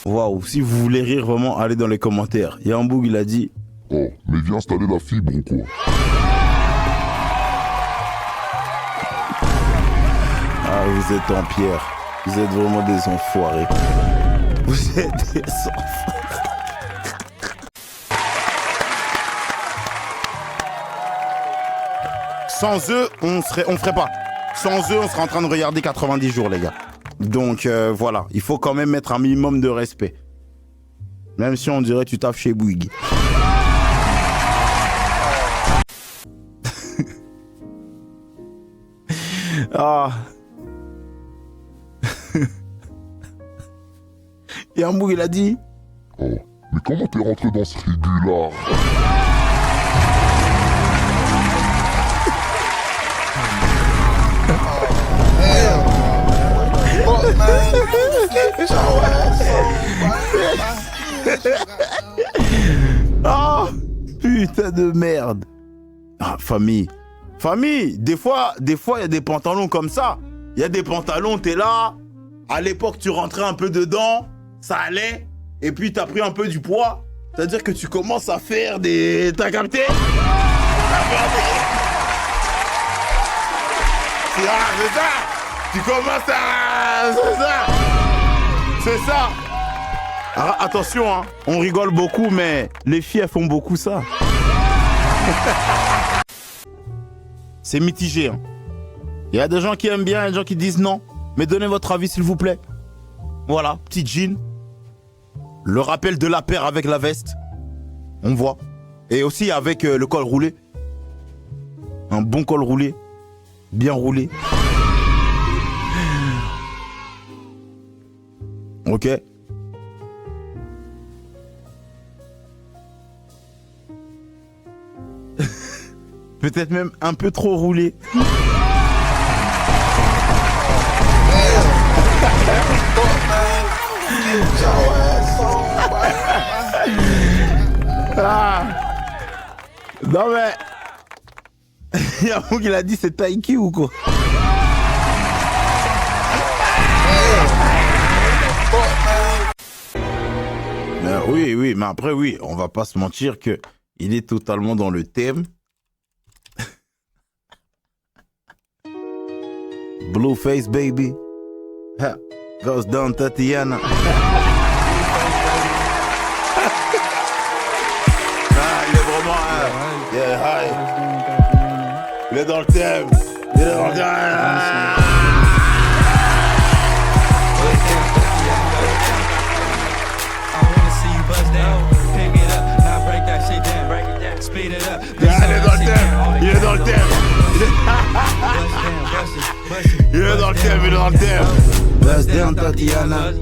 Waouh, si vous voulez rire vraiment, allez dans les commentaires. Yamboug, il a dit, oh, mais viens installer la fibre ou quoi? Ah, vous êtes en pierre. Vous êtes vraiment des enfoirés. Vous êtes des enfoirés. Sans eux, on ferait pas. Sans eux, on serait en train de regarder 90 jours, les gars. Donc, voilà. Il faut quand même mettre un minimum de respect. Même si on dirait que tu taffes chez Bouygues. Ah. Yambou, il a dit. Oh, mais comment t'es rentré dans ce régular? Oh, putain de merde. Ah, famille. Famille, des fois, il y a des pantalons comme ça. Il y a des pantalons, t'es là. À l'époque, tu rentrais un peu dedans. Ça allait. Et puis, t'as pris un peu du poids. C'est-à-dire que tu commences à faire des... T'as capté? C'est ça. Tu commences à... C'est ça. C'est ça. Alors, attention, hein, on rigole beaucoup, mais les filles, elles font beaucoup ça. C'est mitigé. Hein. Il y a des gens qui aiment bien et des gens qui disent non. Mais donnez votre avis, s'il vous plaît. Voilà, petit jean. Le rappel de la paire avec la veste. On voit. Et aussi avec le col roulé. Un bon col roulé. Bien roulé. Ok. Peut-être même un peu trop roulé. Ah. Non mais... Il y a un qui l'a dit c'est Taiki ou quoi? Oui, mais après oui, on va pas se mentir que il est totalement dans le thème. Blueface baby. Ha. Goes down Tatiana. Il est vraiment yeah, high. Il est dans le thème. Il est dans le thème. Il est dans le thème. Il est dans le thème. Il est dans le thème. Bust down Tatiana. I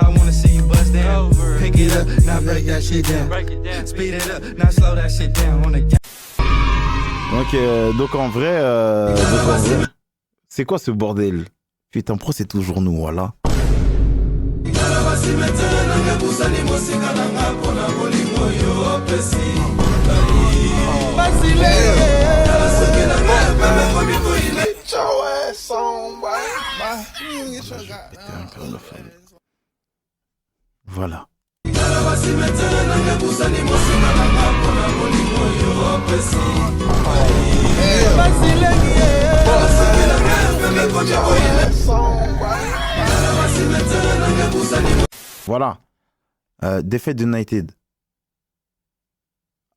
wanna see you bust down. Pick it up, now break that shit down. Speed it up, now slow that shit down. Donc en vrai, c'est quoi ce bordel? Putain, pro c'est toujours nous, voilà. Voilà. Voilà. Défaite d'United.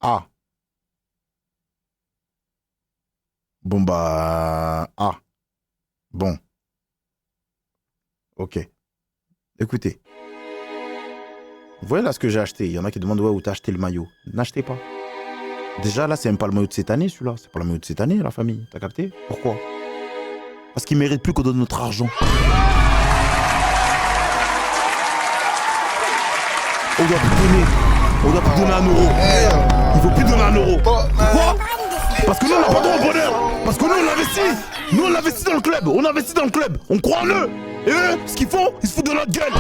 Ah. Bon bah... Ah. Bon. Ok. Écoutez. Vous voyez là ce que j'ai acheté? Il y en a qui demandent ouais, où t'as acheté le maillot. N'achetez pas. Déjà là, c'est même pas le maillot de cette année celui-là. C'est pas le maillot de cette année, la famille. T'as capté? Pourquoi? Parce qu'il mérite plus qu'on donne notre argent. On doit plus donner. On doit plus donner un euro. Il faut plus donner un euro. Pourquoi? Parce que nous on n'a pas droit au bonheur. Parce que nous on investit. Nous on investit dans le club. On investit dans le club. On croit en eux. Et eux, ce qu'ils font, ils se foutent de notre gueule.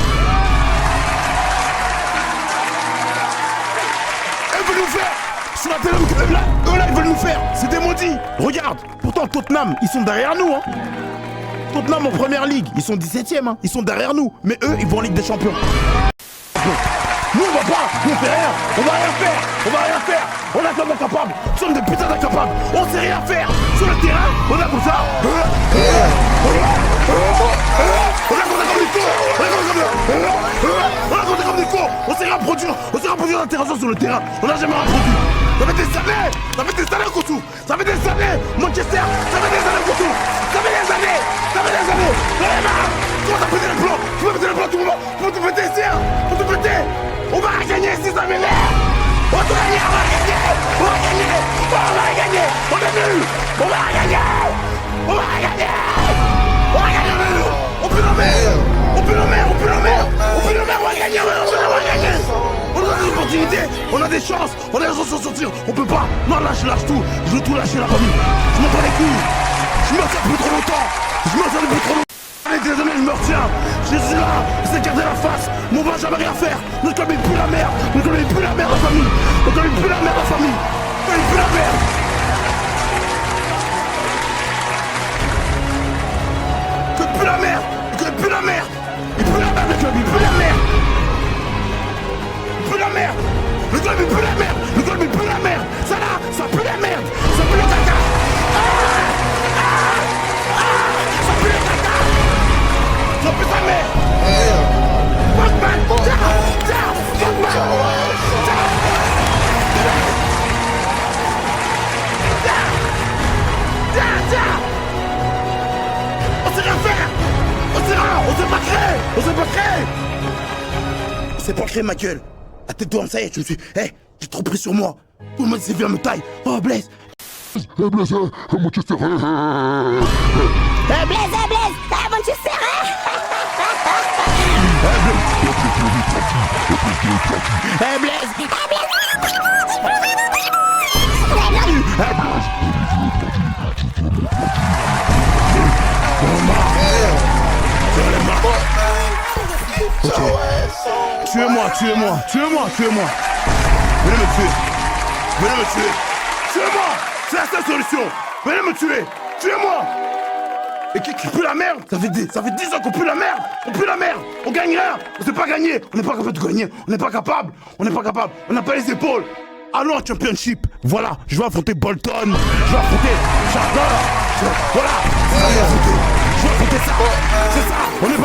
Ils veulent nous faire. Sur la télé, eux là, ils veulent nous faire. C'est des maudits. Regarde. Pourtant Tottenham, ils sont derrière nous. Hein. Tottenham en première ligue, ils sont 17ème. Hein. Ils sont derrière nous. Mais eux, ils vont en Ligue des Champions. Nous on va pas, on fait rien, on va rien faire, on va rien faire, on est comme incapables, nous sommes des putains d'incapables, on sait rien faire, sur le terrain, on est comme ça, on est comme des cons, on sait rien produire d'interaction sur le terrain, on n'a jamais rien produit. Ça fait des années qu'on souffre, ça fait des années, Manchester, ça fait des années qu'on souffre, ça fait des années, comment t'as pété le plan, tu vas péter le plan tout le monde, pour te péter ici, pour te péter. On va gagner si ça m'énerve. On va gagner, on va gagner. On va gagner, on va gagner. On est nuls. On va gagner. On va gagner. On va gagner, on est nuls. On peut nommer. On peut nommer, on peut nommer. On peut nommer, on va gagner, on va gagner. On a des opportunités, on a des chances, on a des chances de sortir. On peut pas. Non, là, je lâche tout. Je veux tout lâcher, la famille. Je m'en bats les couilles. Je me tiens depuis trop longtemps. Je me tiens depuis trop longtemps. Désolé, je me retiens. Je suis là, c'est garder la face. Mais on va jamais rien faire. Notre club est plus la merde. Notre club est plus la merde, la famille. Notre club est plus la merde, la famille. Notre club est plus la merde. Que plus la merde. Que plus la merde. Il pue la merde, le club, il pue la merde. Il pue la merde. Le club, il pue la merde. Le club, il pue la merde. Ça là, ça pue la merde. Ça pue le caca. Ça pue le caca. sait rien faire. On sait rien, on sait pas créer. On sait pas créer. On sait pas créer, ma gueule. La tête d'homme, ça y est, je me suis... Hé, j'ai trop pris sur moi. Tout le monde s'est vu à me taille. Oh, Blaise. Blaise, Manchester. Blaise, Manchester. Tuez-moi. Venez me tuer. Tuez-moi. C'est la seule solution. Venez me tuer. Tuez-moi. Et qui pue la merde? Ça fait 10 ans qu'on pue la merde. On gagne rien. On sait pas gagner. On n'est pas capable de gagner. On n'est pas capable. On n'a pas les épaules. Allons en championship. Voilà. Je vais affronter Bolton. Je vais affronter Charter. Voilà. Je vais affronter ça. C'est ça. On n'est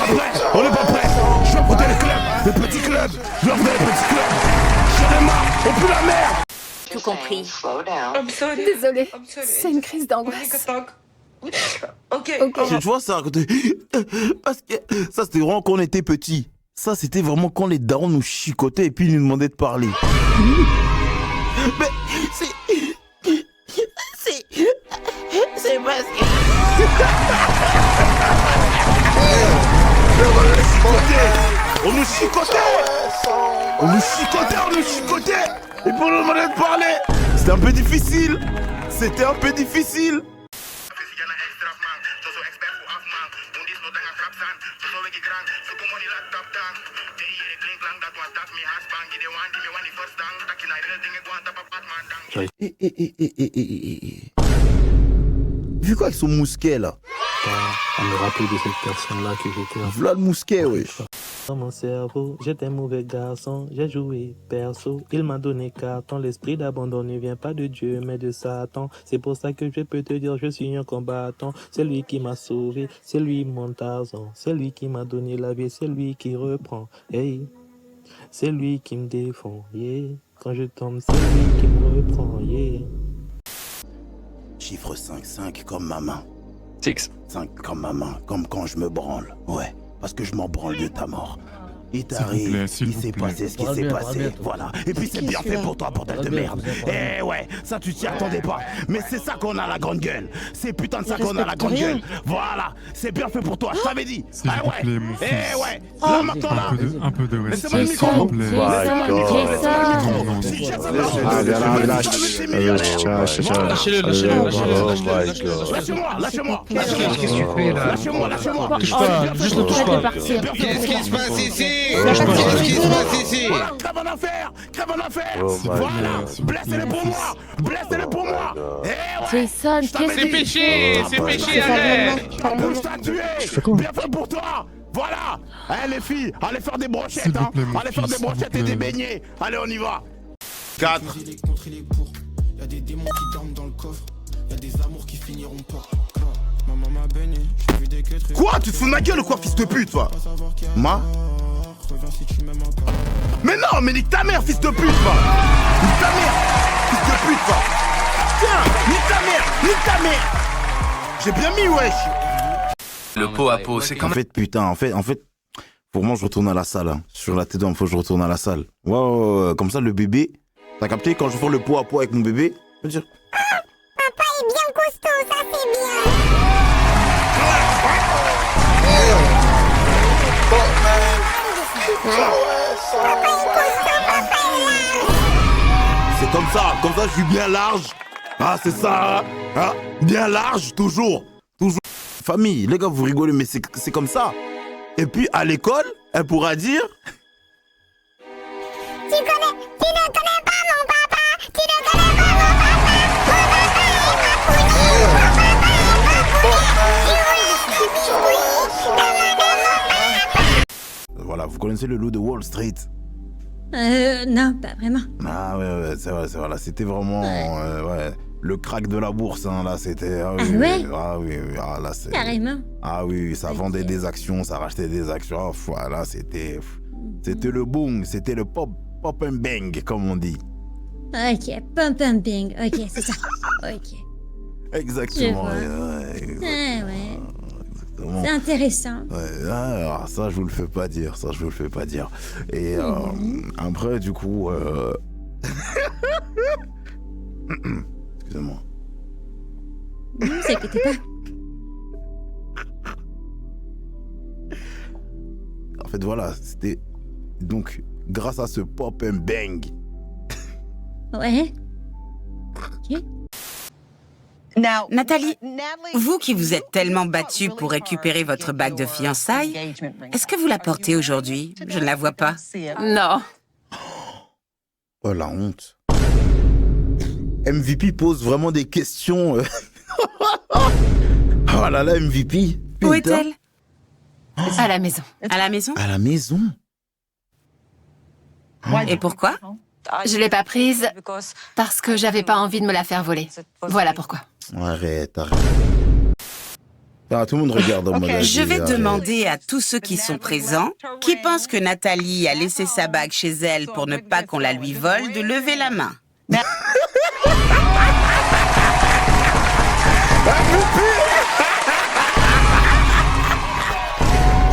pas prêt. Je vais affronter les clubs. Les petits clubs. J'en ai marre. On pue la merde. Tout compris. Désolée, c'est une crise d'angoisse. Ok. Tu vois ça à côté. Parce que ça c'était vraiment quand on était petits. Ça c'était vraiment quand les darons nous chicotaient et puis ils nous demandaient de parler. Mais c'est parce que... On nous chicotait. Et pour nous demander de parler. C'était un peu difficile. Vu quoi avec son mousquet là? À me rappeler de cette personne-là que j'étais. Voilà le mousquet, wesh. Dans mon cerveau, j'étais un mauvais garçon, j'ai joué perso, il m'a donné carton, l'esprit d'abandon ne vient pas de Dieu mais de Satan, c'est pour ça que je peux te dire je suis un combattant, c'est lui qui m'a sauvé, c'est lui mon Tarzan, c'est lui qui m'a donné la vie, c'est lui qui reprend, hey, c'est lui qui me défend, yeah, quand je tombe c'est lui qui me reprend, yeah. Chiffre 5 comme ma main. 6. 5 comme ma main, comme quand je me branle, ouais. Parce que je m'en branle de ta mort. Il t'arrive, il s'est passé ce qui s'est passé, voilà. Et puis c'est bien fait pour toi, bordel de merde. Eh ouais, ça tu t'y attendais pas. Mais c'est ça qu'on a la grande gueule. C'est putain de ça qu'on a la grande gueule. Voilà, c'est bien fait pour toi, je t'avais dit. Ah ouais, eh ouais, là maintenant là. Un peu de respect, s'il vous plaît. Lâchez-moi. Qu'est-ce que tu fais là? Lâchez-moi. Juste ne touche pas. Qu'est-ce qui se passe ici? Crève en affaire. Voilà, blessez-le pour moi. Jason, C'est péché, arrête. Je t'ai tué. Bien fait pour toi. Voilà. Allez les filles, allez faire des brochettes, hein. Allez faire des brochettes et des beignets. Allez, on y va. 4. Y'a des démons qui dorment dans le coffre. Y'a des amours qui finiront pas. Quoi? Tu te fous de ma gueule ou quoi, fils de pute, toi? Moi? Mais non, mais nique ta mère, fils de pute, va! Nique ta mère, fils de pute, va! Tiens, nique ta mère! J'ai bien mis, wesh! Le pot à pot, c'est quand même... En fait, pour moi, je retourne à la salle, hein. Sur la tête d'homme, faut que je retourne à la salle. Ouais, comme ça, le bébé, t'as capté? Quand je fais le pot à pot avec mon bébé, je veux dire... Papa est bien costaud, ça c'est bien. C'est comme ça, je suis bien large. Ah, c'est ça, hein? Bien large, toujours. Famille, les gars, vous rigolez, mais c'est comme ça. Et puis, à l'école, elle pourra dire... Tu ne connais pas mon papa. Tu ne connais pas mon papa. Voilà, vous connaissez le loup de Wall Street? Non, pas vraiment. Ah ouais, c'est vrai, là, c'était vraiment le crack de la bourse, hein, là, c'était... Ah ouais? Là, c'est... Carrément. Ah oui, ça vendait des actions, ça rachetait des actions, voilà, c'était le boom, c'était le pop and bang, comme on dit. Ok, pump and bang, ok, c'est ça, ok. Exactement. Ouais. Exactement. C'est intéressant. Ouais, alors, ça, je vous le fais pas dire. Ça, je vous le fais pas dire. Et après, du coup... Excusez-moi. Ne vous inquiétez pas. En fait, voilà, c'était... Donc, grâce à ce pop and bang... Ouais. Ok. Nathalie, vous qui vous êtes tellement battue pour récupérer votre bague de fiançailles, est-ce que vous la portez aujourd'hui? Je ne la vois pas. Non. Oh, la honte. MVP pose vraiment des questions. Oh là là, MVP. Où est-elle? À la maison. À la maison? À la maison? Et pourquoi? Je l'ai pas prise parce que j'avais pas envie de me la faire voler. Voilà pourquoi. Arrête. Ah, tout le monde regarde en mode... Je vais demander à tous ceux qui sont présents, qui pensent que Nathalie a laissé sa bague chez elle pour ne pas qu'on la lui vole, de lever la main.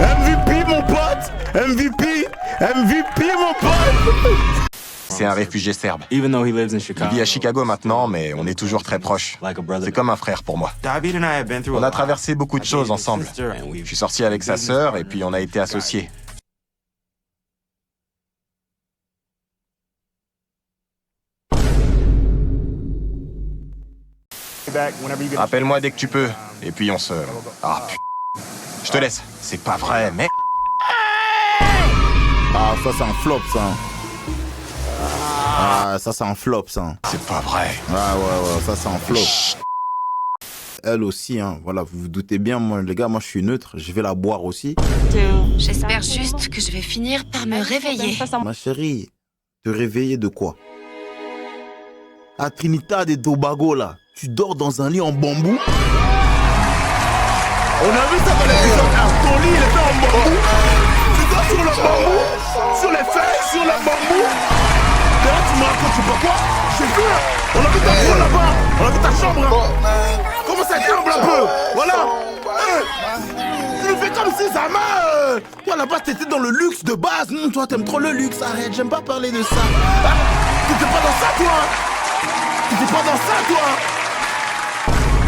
MVP, mon pote! MVP, mon pote! C'est un réfugié serbe. Il vit à Chicago maintenant, mais on est toujours très proches. C'est comme un frère pour moi. On a traversé beaucoup de choses ensemble. Je suis sorti avec sa sœur et puis on a été associés. Appelle-moi dès que tu peux. Et puis on se... Ah, putain. Je te laisse. C'est pas vrai, mais... Ah, ça c'est un flop, ça. Ah, ça c'est un flop, ça. C'est pas vrai. Ouais, ça c'est un flop. Elle aussi, hein. Voilà, vous vous doutez bien, moi, les gars, moi je suis neutre, je vais la boire aussi. J'espère juste que je vais finir par me réveiller. Ma chérie, te réveiller de quoi? À Trinidad et Tobago, là, tu dors dans un lit en bambou? On a vu ça dans l'épisode, ton lit, il est fait en bambou. Tu dors sur le bambou, sur les feuilles, sur le bambou. D'ailleurs, tu me racontes, tu sais pas quoi? Je sais plus, on a vu ta cour là-bas, on a vu ta chambre. Comment ça tremble un peu? Voilà. Tu me fais comme si ça m'a... Toi, là-bas, t'étais dans le luxe de base. Toi, t'aimes trop le luxe. Arrête, j'aime pas parler de ça. T'étais pas dans ça, toi. T'étais pas dans ça, toi.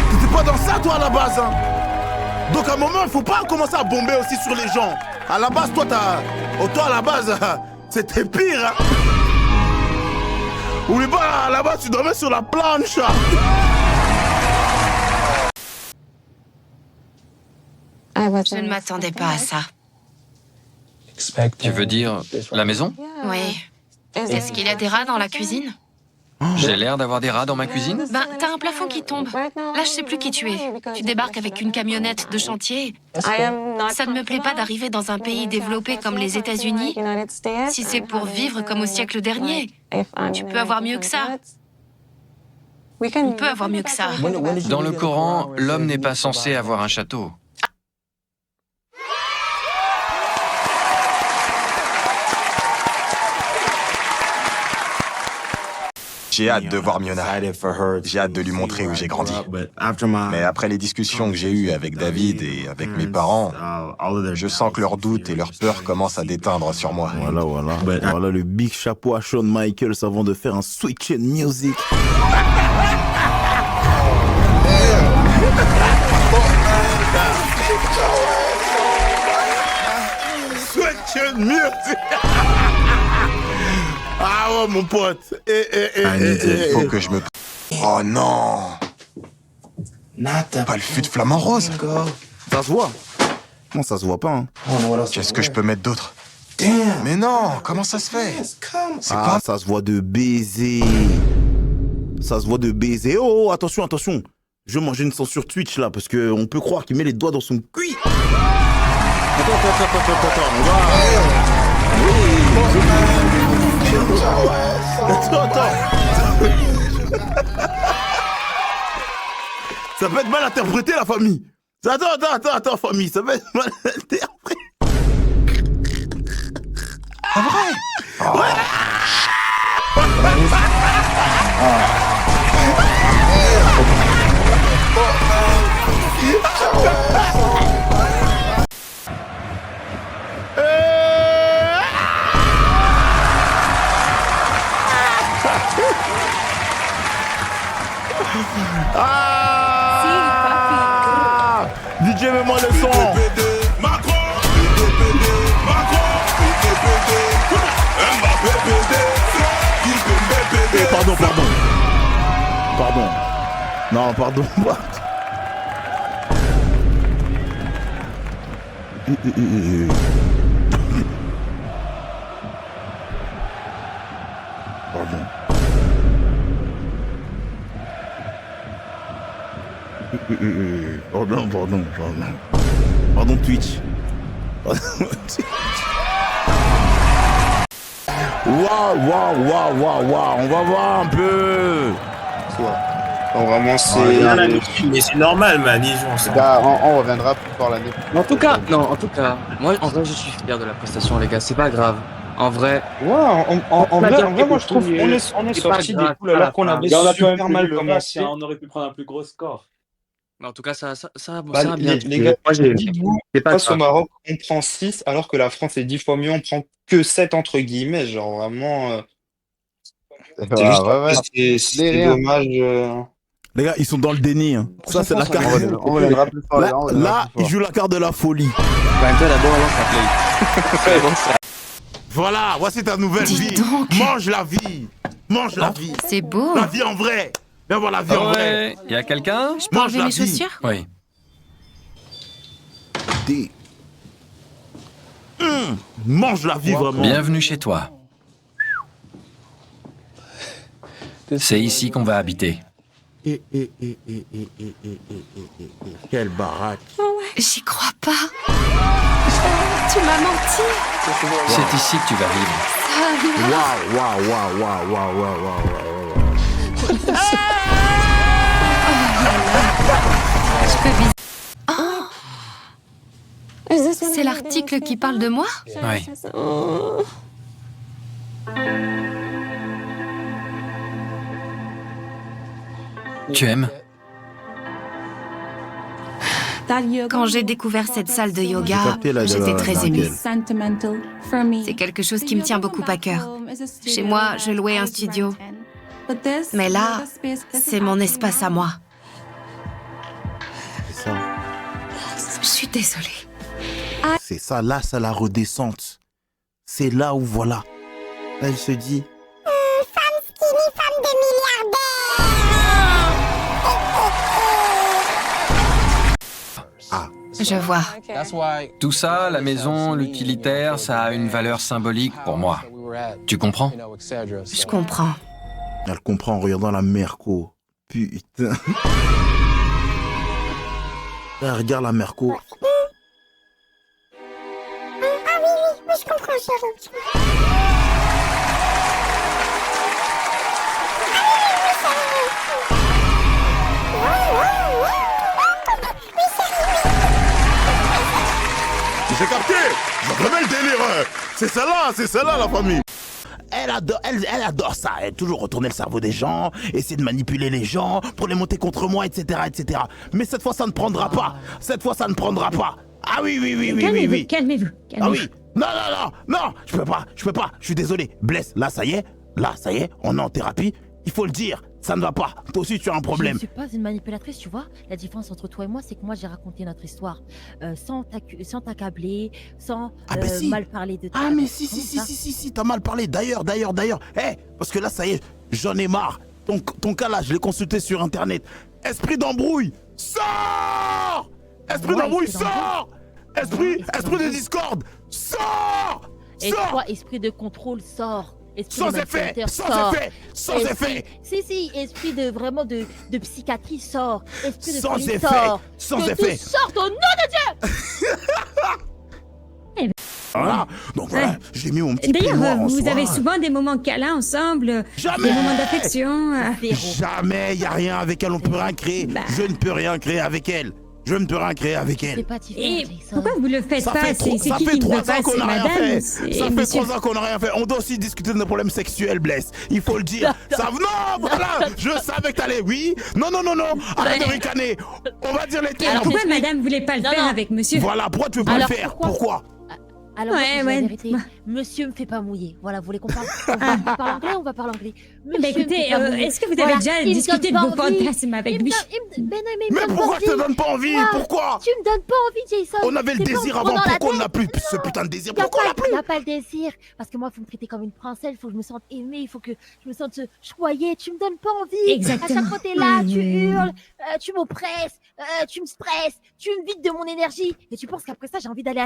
T'étais pas dans ça, toi, à la base. Hein. Donc, à un moment, il faut pas commencer à bomber aussi sur les gens. À la base, toi, toi, à la base, c'était pire. Hein. Oublie pas, là-bas, tu dormais sur la planche. Je ne m'attendais pas à ça. Tu veux dire la maison? Oui. Est-ce qu'il y a des rats dans la cuisine? J'ai l'air d'avoir des rats dans ma cuisine? Ben, t'as un plafond qui tombe. Là, je sais plus qui tu es. Tu débarques avec une camionnette de chantier. Ça ne me plaît pas d'arriver dans un pays développé comme les États-Unis si c'est pour vivre comme au siècle dernier. Tu peux avoir mieux que ça. On peut avoir mieux que ça. Dans le Coran, l'homme n'est pas censé avoir un château. J'ai hâte de voir Miona. J'ai hâte de lui montrer où j'ai grandi. Mais après les discussions que j'ai eues avec David et avec mes parents, je sens que leurs doutes et leurs peurs commencent à déteindre sur moi. Voilà le big chapeau à Shawn Michaels avant de faire un switch in music. Switch in music. Ah ouais, mon pote. Il faut que je me... Oh non. Pas le fût de flamant rose. Ça se voit. Non, ça se voit pas. Hein. Qu'est-ce que je peux mettre d'autre? Mais non, comment ça se fait? Ah, ça se voit de baiser. Ça se voit de baiser. Oh, attention. Je vais manger une censure Twitch là, parce qu'on peut croire qu'il met les doigts dans son cul. Attends. Attends. Ça peut être mal interprété, la famille. Attends, famille, ça peut être mal interprété. Ah vrai? Ouais. Coupez-moi le son. Pardon. Non, pardon. Pardon Twitch. Waouh, on va voir un peu. Non, vraiment, c'est. Mais c'est normal, man, ils jouent ensemble. On reviendra plus tard l'année. En tout cas, moi, en vrai, je suis fier de la prestation, les gars. C'est pas grave. En vrai. Ouais, en vrai, moi, je trouve qu'on est sorti des poules alors qu'on avait super mal commencé. On aurait pu prendre un plus gros score. En tout cas, ça a bien. Les gars, dites-vous, face au Maroc, on prend 6 alors que la France est 10 fois mieux, on prend que 7 entre guillemets. Genre vraiment. C'est dommage. Les gars, ils sont dans le déni. Hein. Ça, c'est la carte. Là, ils jouent la carte de la folie. Voilà, voici ta nouvelle vie. Mange la vie. C'est beau. La vie en vrai. Viens voir la vie en vrai. Y a quelqu'un? Je peux enlever mes chaussures? Oui. Mange la vie vraiment. Bienvenue chez toi. C'est ici qu'on va habiter. Quelle baraque. J'y crois pas. Tu m'as menti. C'est ici que tu vas vivre. C'est l'article qui parle de moi? Oui. Tu aimes? Quand j'ai découvert cette salle de yoga, j'étais très émue. C'est quelque chose qui me tient beaucoup à cœur. Chez moi, je louais un studio. Mais là, c'est mon espace à moi. C'est ça. Je suis désolée. C'est ça, là, c'est la redescente. C'est là où, voilà. Là, il se dit... Femme skinny, femme de milliardaire. Je vois. Tout ça, la maison, l'utilitaire, ça a une valeur symbolique pour moi. Tu comprends? Je comprends. Elle comprend en regardant la Merco. Putain. Elle regarde la Merco. Oui, je comprends, chérie. J'ai capté. Je remets le délire. C'est celle-là la famille. Elle adore ça, elle toujours retourner le cerveau des gens, essayer de manipuler les gens pour les monter contre moi, etc., etc. Mais cette fois, ça ne prendra pas. Ah oui. Calmez-vous. Ah oui. Non, je peux pas. Je suis désolé. Bless, là, ça y est, on est en thérapie. Il faut le dire, ça ne va pas. Toi aussi, tu as un problème. Je ne suis pas une manipulatrice, tu vois. La différence entre toi et moi, c'est que moi, j'ai raconté notre histoire sans t'accabler, sans mal parler de toi. Ah, mais si, t'as mal parlé. D'ailleurs. Parce que là, ça y est, j'en ai marre. Ton cas là, je l'ai consulté sur Internet. Esprit d'embrouille, sors! Esprit de discorde, sors! Et toi, esprit de contrôle, sors! Sans effet. Si, esprit de vraiment de psychiatrie, sort. Esprit de sans folie, effet. sort. Sans que effet. Tu sortes au nom de Dieu. Voilà. Donc voilà, j'ai mis mon petit D'ailleurs, peignoir en vous soie. avez souvent des moments câlins ensemble. Jamais. Des moments d'affection. Jamais, y a rien avec elle, on peut rien créer. Je ne peux rien créer avec elle. Et pourquoi vous le faites pas? C'est qui ne veut pas, c'est madame. Ça fait 3 ans qu'on n'a rien fait. On doit aussi discuter de nos problèmes sexuels, Bless. Il faut le dire. Non, voilà. Je savais que t'allais. Oui. Non. Arrête de ricaner. On va dire les termes. Alors pourquoi madame voulait pas le faire avec monsieur? Voilà, pourquoi tu veux pas le faire? Pourquoi? Alors, la vérité, Monsieur me fait pas mouiller. Voilà, vous voulez qu'on parle on parle anglais ou on va parler anglais? Bah écoutez, est-ce que vous avez déjà discuté de vos fantasmes avec lui? Mais pourquoi je te donne pas envie? Pourquoi? Tu me donnes pas envie, Jason. On avait le désir avant, pourquoi on n'a plus ce putain de désir? Pourquoi on l'a plus? Il n'y a pas le désir. Parce que moi, il faut me traiter comme une princesse, il faut que je me sente aimée, il faut que je me sente choyée. Tu me donnes pas envie. Exactement. À chaque fois, t'es là, tu hurles, tu m'oppresses, tu me stresses, tu me vides de mon énergie. Et tu penses qu'après ça, j'ai envie d'aller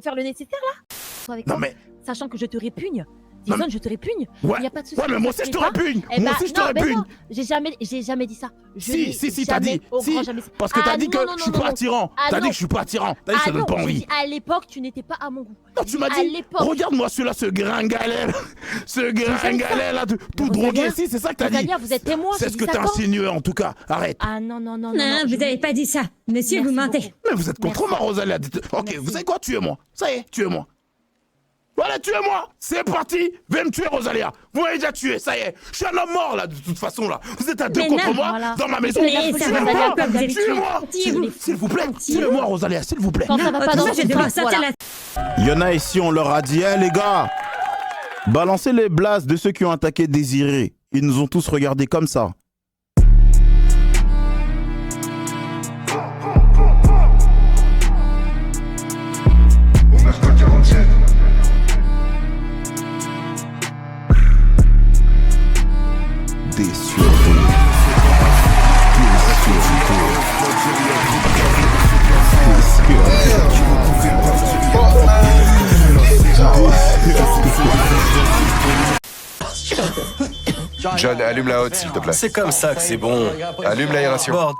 faire le nécessaire là? Avec Non toi, mais... Sachant que je te répugne. Jason, je te répugne. Ouais. Y a pas de souci. Ouais, mais moi aussi je te répugne. Eh Moi bah, aussi je te non, mais répugne. non, j'ai jamais dit ça. Si, t'as jamais, dit. au Si, grand jamais. parce que t'as dit que je suis pas attirant. T'as dit non. que je suis pas attirant. T'as dit que ça donne pas j'ai envie. dit, à l'époque, tu n'étais pas à mon goût. Non, tu m'as À dit, l'époque. regarde-moi celui-là, ce gringalet là. Ce gringalet là, tout drogué. Si, c'est ça que t'as dit. Rosalia, vous êtes témoin. C'est j'ai ce dit que ça t'as quand? insinué en tout cas. Arrête. Ah non, non, non, Non, vous n'avez pas dit ça. Monsieur, vous mentez. Mais vous êtes contre moi, Rosalia. Ok, vous savez quoi? Tuez-moi. Ça y est, tuez-moi. Voilà, tuez-moi. C'est parti. Venez me tuer, Rosalia. Vous m'avez déjà tué, ça y est. Je suis un homme mort là, de toute façon là. Vous êtes à deux Mais contre non, moi, voilà. dans ma maison. Mais ça va pas, quoi, vous êtes Tuez-moi. tués. S'il vous plaît. Tuez-moi, Rosalia, s'il vous plaît. Quand ça va pas dans je ton devrais sens, sortir voilà. la... Il y en a ici, on leur a dit, eh les gars, balancez les blasts de ceux qui ont attaqué Désiré. Ils nous ont tous regardés comme ça. John, allume la haute, s'il te plaît. C'est comme ça que c'est bon. Allume l'aération. Bord-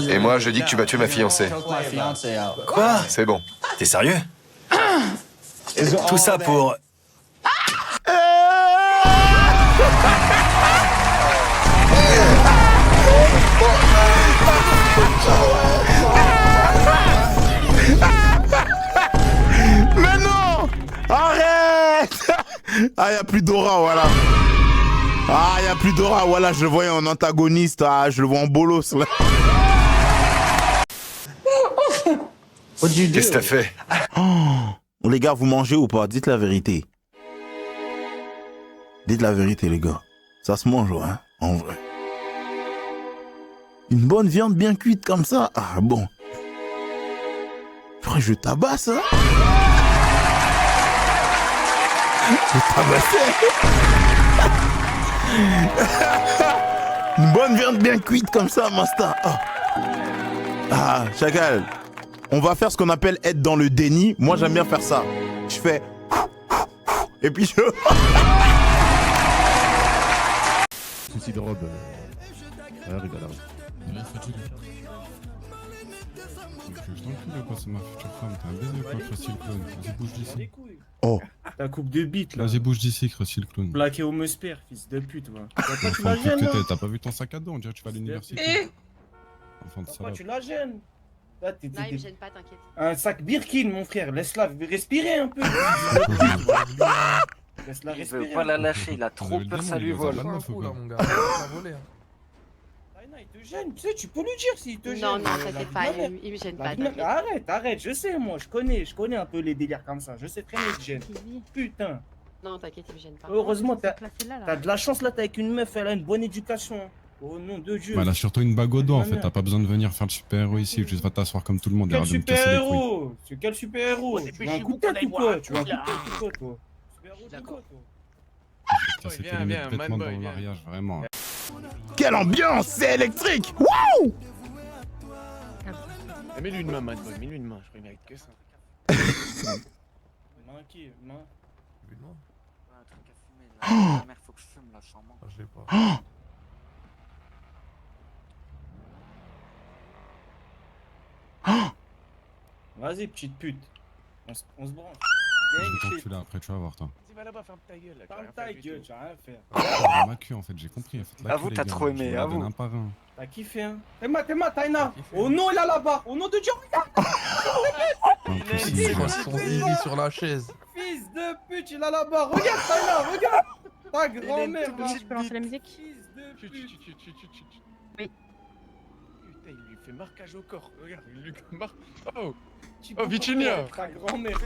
Et moi, je dis que tu vas tuer ma fiancée. Quoi? C'est bon. T'es sérieux? Tout ça pour... Mais non! Arrête! Ah, y a plus d'aura, voilà. Ah, y a plus d'aura, voilà, je le voyais en antagoniste, ah, je le vois en bolos, là. Qu'est-ce que t'as fait? Oh, les gars, vous mangez ou pas? Dites la vérité. Dites la vérité, les gars. Ça se mange, hein, en vrai. Une bonne viande bien cuite comme ça, ah, bon. Frère, je tabasse, hein. Je tabassais. Une bonne viande bien cuite comme ça, Masta. Oh. Ah, Chacal. On va faire ce qu'on appelle être dans le déni. Moi, j'aime bien faire ça. Je fais... Et puis je... Souci de robe. Arrive à la rue. Je t'encule quoi, c'est ma future femme. T'as un baiser quoi, Cressy le clown. Vas-y, bouge d'ici. Oh. Ta coupe de bite là. Vas-y, bouge d'ici, Cressy le clown. Plaqué au Musper, fils de pute, va. Pourquoi tu Enfant la de gênes là? t'as pas vu ton sac à dos, on dirait que tu vas à l'université. Enfant de Pourquoi salope. tu la gênes? Là, Non, il me gêne pas, t'inquiète. Un sac Birkin, mon frère, laisse-la respirer un peu. Laisse-la Il respirer. veut pas la lâcher, il a trop peur, ça lui vole. Taina, il te gêne, tu sais, tu peux lui dire s'il te gêne. Non, non, la t'inquiète vie pas, de ma mère. il me gêne La pas. vie de ma mère. Arrête, je sais, moi, je connais un peu les délires comme ça. Je sais très bien qu'il te gêne. Putain. Non, t'inquiète, il me gêne pas. Heureusement, t'as de la chance là, t'es avec une meuf, elle a une bonne éducation. Au nom de Dieu. Bah, elle a surtout une bague au doigt en fait, t'as pas besoin de venir faire le super-héros ici, juste va t'asseoir comme tout le monde et Quel arrête de me casser les couilles. super-héros? C'est quel super-héros? Tu veux un coup de tête ou quoi? Tu veux un coup de tête ou quoi, toi? Super-héros de quoi, toi? Casser tes limites vêtements dans le mariage, vraiment. Quelle ambiance, c'est électrique. Wouh! Mets-lui une main, man boy, mets-lui une main, je crois qu'il mérite que ça. Main qui? Main? Une main? Ouais, un truc à fumer, là. La mère, faut que je fume, là, je sens manque. Je l'ai pas. Vas-y, petite pute. On se branche. Tant que tu l'as, après tu vas voir toi. Vas-y, va là-bas, ferme ta gueule. là, Ferme ta gueule, tu vas rien faire. Ah, ma queue en fait, j'ai compris. En fait, la Avoue, queue, t'as les gars, trop je aimé, vous la avoue. donne un par un. T'as kiffé, hein? T'es Taina! Oh non, il a là-bas! Au nom de Dieu, regarde! En plus, Il est il- son zizi sur la chaise. Fils de pute, il a là-bas! Regarde, Taina, regarde! Ta grand-mère! Tu peux lancer la musique? Fils de pute! Oui. Putain, il lui fait marquage au corps. Regarde, il lui marque. Oh! Oh, Virginia! Ta grand-mère!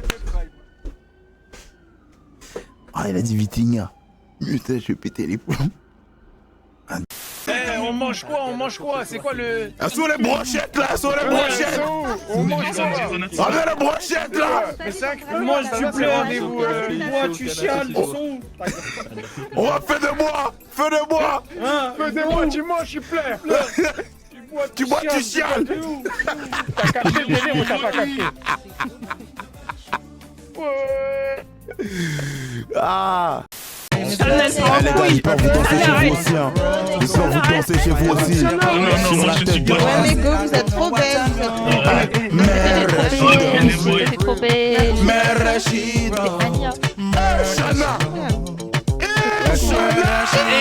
Ah, il a dit Vitinha. Putain, je vais péter les plombs. On mange quoi? C'est quoi le... Ah, sur les brochettes là, sur les brochettes. On mange quoi? Ah, mais les brochettes là. On mange, tu pleures, moi tu chiales, On va faire de bois. Feu de bois. Feu de bois, tu manges, tu pleures. Tu bois, tu chiales. T'as capté le délire ou t'as pas capté? Ah. Les gars, il peut vous danser chez vous aussi, hein. Il peut vous danser chez vous aussi. Non, moi je suis Ouais, mais go, vous êtes trop belle. C'est trop belle. Mère Rachid. Chana.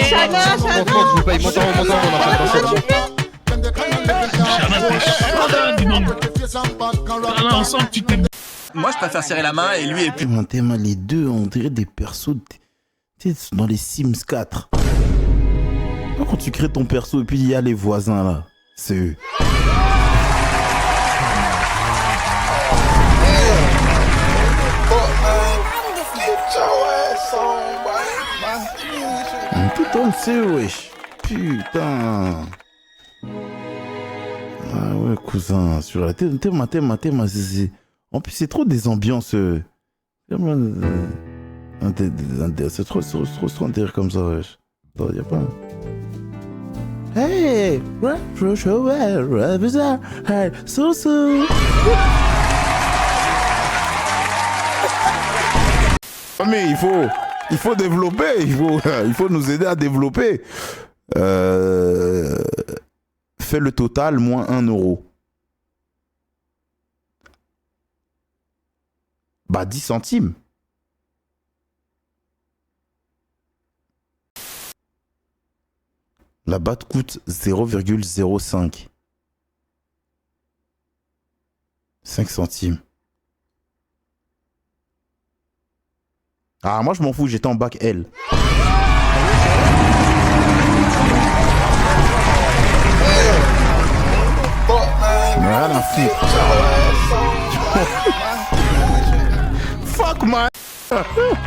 Chana. Je veux pas, il monte en on sent que tu t'es... Moi, je préfère serrer la main et lui est plus... Les deux, on dirait des persos dans les Sims 4. Quand tu crées ton perso et puis il y a les voisins là, c'est eux. Putain, on sait, wesh. Putain. Ah ouais, cousin, sur la tête, c'est... En plus, c'est trop des ambiances... C'est trop un délire comme ça, wesh. Attends, y'a pas... Hey! Mais il faut développer, il faut nous aider à développer. Fais le total, moins 1 euro. Bah 10 centimes. La batte coûte 0,05. 5 centimes. Ah, moi je m'en fous, j'étais en bac L. Rien à foutre. Fuck man.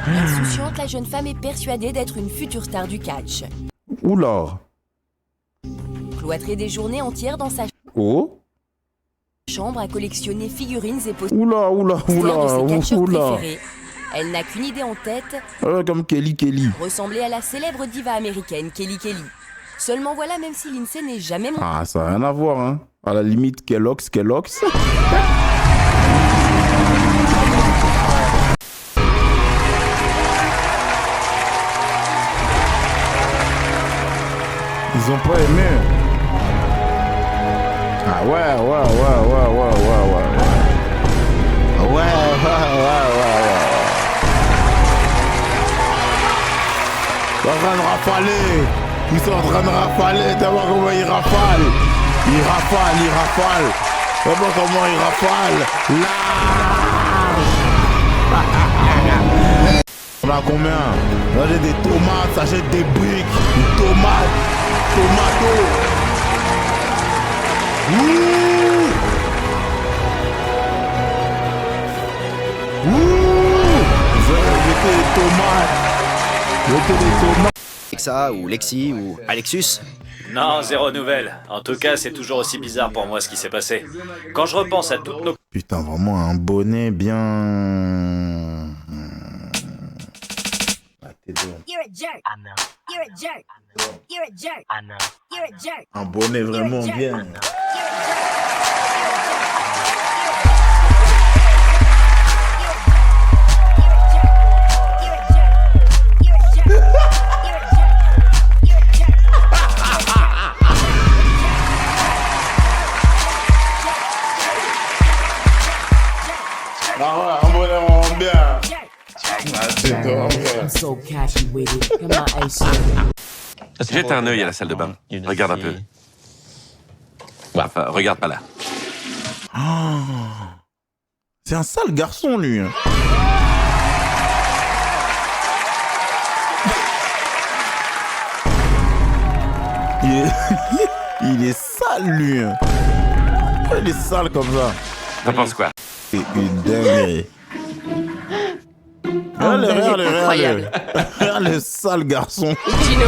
Insouciante, la jeune femme est persuadée d'être une future star du catch. Oula. Cloîtrée des journées entières dans sa chambre à collectionner figurines et posters de ses catcheurs préférés. Elle n'a qu'une idée en tête. Comme Kelly. Ressembler à la célèbre diva américaine Kelly. Seulement voilà, même si l'INSEE n'est jamais montée. Ah, ça n'a rien à voir, hein. À la limite, Kellogg's. Ils ont pas aimé. Ah ouais. Ils sont en train de rafaler. T'as vu comment ils rafalent. Ils rafalent. T'as vu comment ils rafalent. Large. On a combien? Là j'ai des tomates, ça jette des briques. Des tomates. Tomato. J'étais des tomates. Lexa ou Lexi ou Alexus? Non, zéro nouvelle. En tout cas, c'est toujours aussi bizarre pour moi ce qui s'est passé. Quand je repense à toutes nos... Putain, vraiment un bonnet bien... You're a jerk. I know. You're a jerk. You're a jerk. I know. You're a jerk. Un bonnet vraiment bien. Ah ouais, un bonnet vraiment bien. Jette un œil à la salle de bain. Regarde un peu. Enfin, regarde pas là. Oh, c'est un sale garçon, lui. Il est sale, lui. Il est sale comme ça. T'en penses quoi? C'est une dinguerie. Incroyable. Regarde le sale garçon. Gino,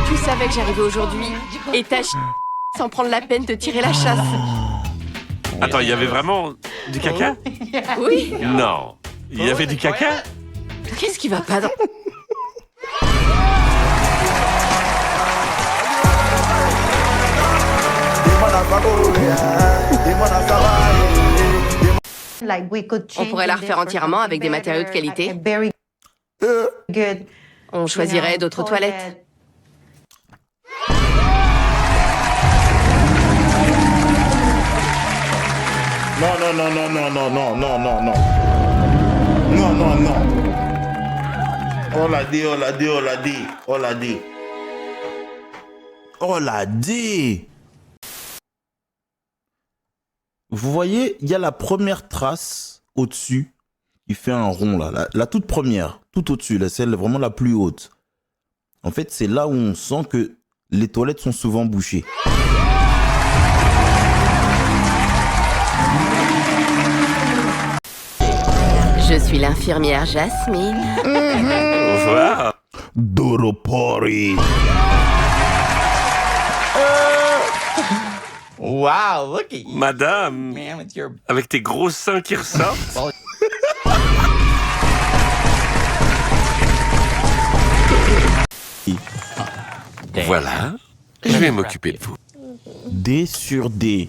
tu savais que j'arrivais aujourd'hui et t'as sans prendre la peine de tirer la chasse. Attends, il y avait vraiment du caca? Oui. Non. Il y avait du caca? Qu'est-ce qui va pas dans... On pourrait la refaire entièrement avec des matériaux de qualité. On choisirait d'autres toilettes. Non. Non. On l'a dit. Vous voyez, il y a la première trace au-dessus qui fait un rond là. La toute première, tout au-dessus, là, celle vraiment la plus haute. En fait, c'est là où on sent que les toilettes sont souvent bouchées. Je suis l'infirmière Jasmine. Wow. Doropori. Wow, look at you. Madame, Man, with your... avec tes gros seins qui ressortent. Voilà, je vais m'occuper de vous. D sur D.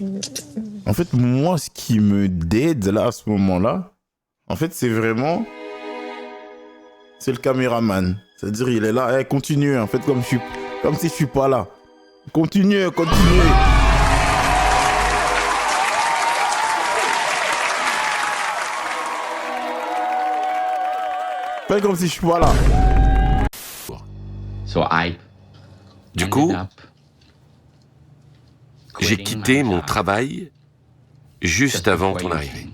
En fait, moi, ce qui me déde là, à ce moment-là, en fait, c'est vraiment... C'est le caméraman. C'est-à-dire, il est là, hey, continue, en fait, comme si je suis pas là. Continue. Fais comme si je suis pas là. Du coup, j'ai quitté mon travail juste avant ton arrivée.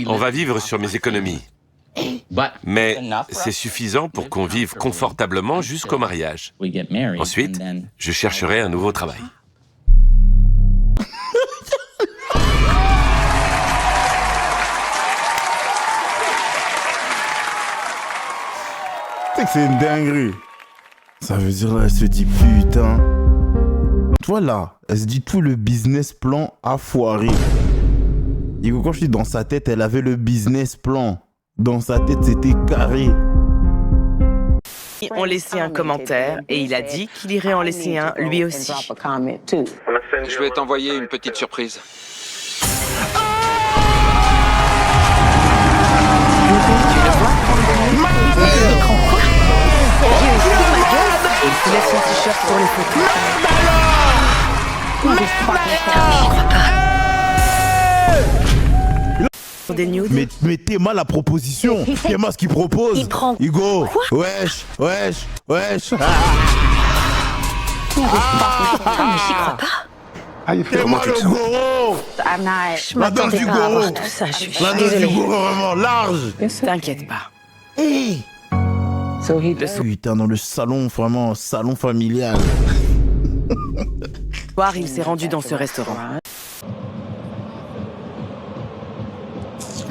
On va vivre sur mes économies. Mais c'est suffisant pour qu'on vive confortablement jusqu'au mariage. Ensuite, je chercherai un nouveau travail. C'est une dinguerie. Ça veut dire là, elle se dit putain. Voilà, elle se dit tout le business plan a foiré. Et quand je dis dans sa tête, elle avait le business plan. Dans sa tête, c'était carré. On laissait un commentaire et il a dit qu'il irait en laisser un lui aussi. Je vais t'envoyer une petite surprise. Il soulève son t-shirt pour les photos. Mais t'es mal la proposition. T'es mal ce qu'il propose. Il prend Hugo. quoi? Wesh. J'y crois pas. Comment tu te sens? Je m'attendais pas à avoir tout ça, je suis désolée. Du Goro, vraiment large. T'inquiète pas. Hey. Putain, dans le salon, vraiment, salon familial. Ce soir, il s'est rendu dans ce restaurant.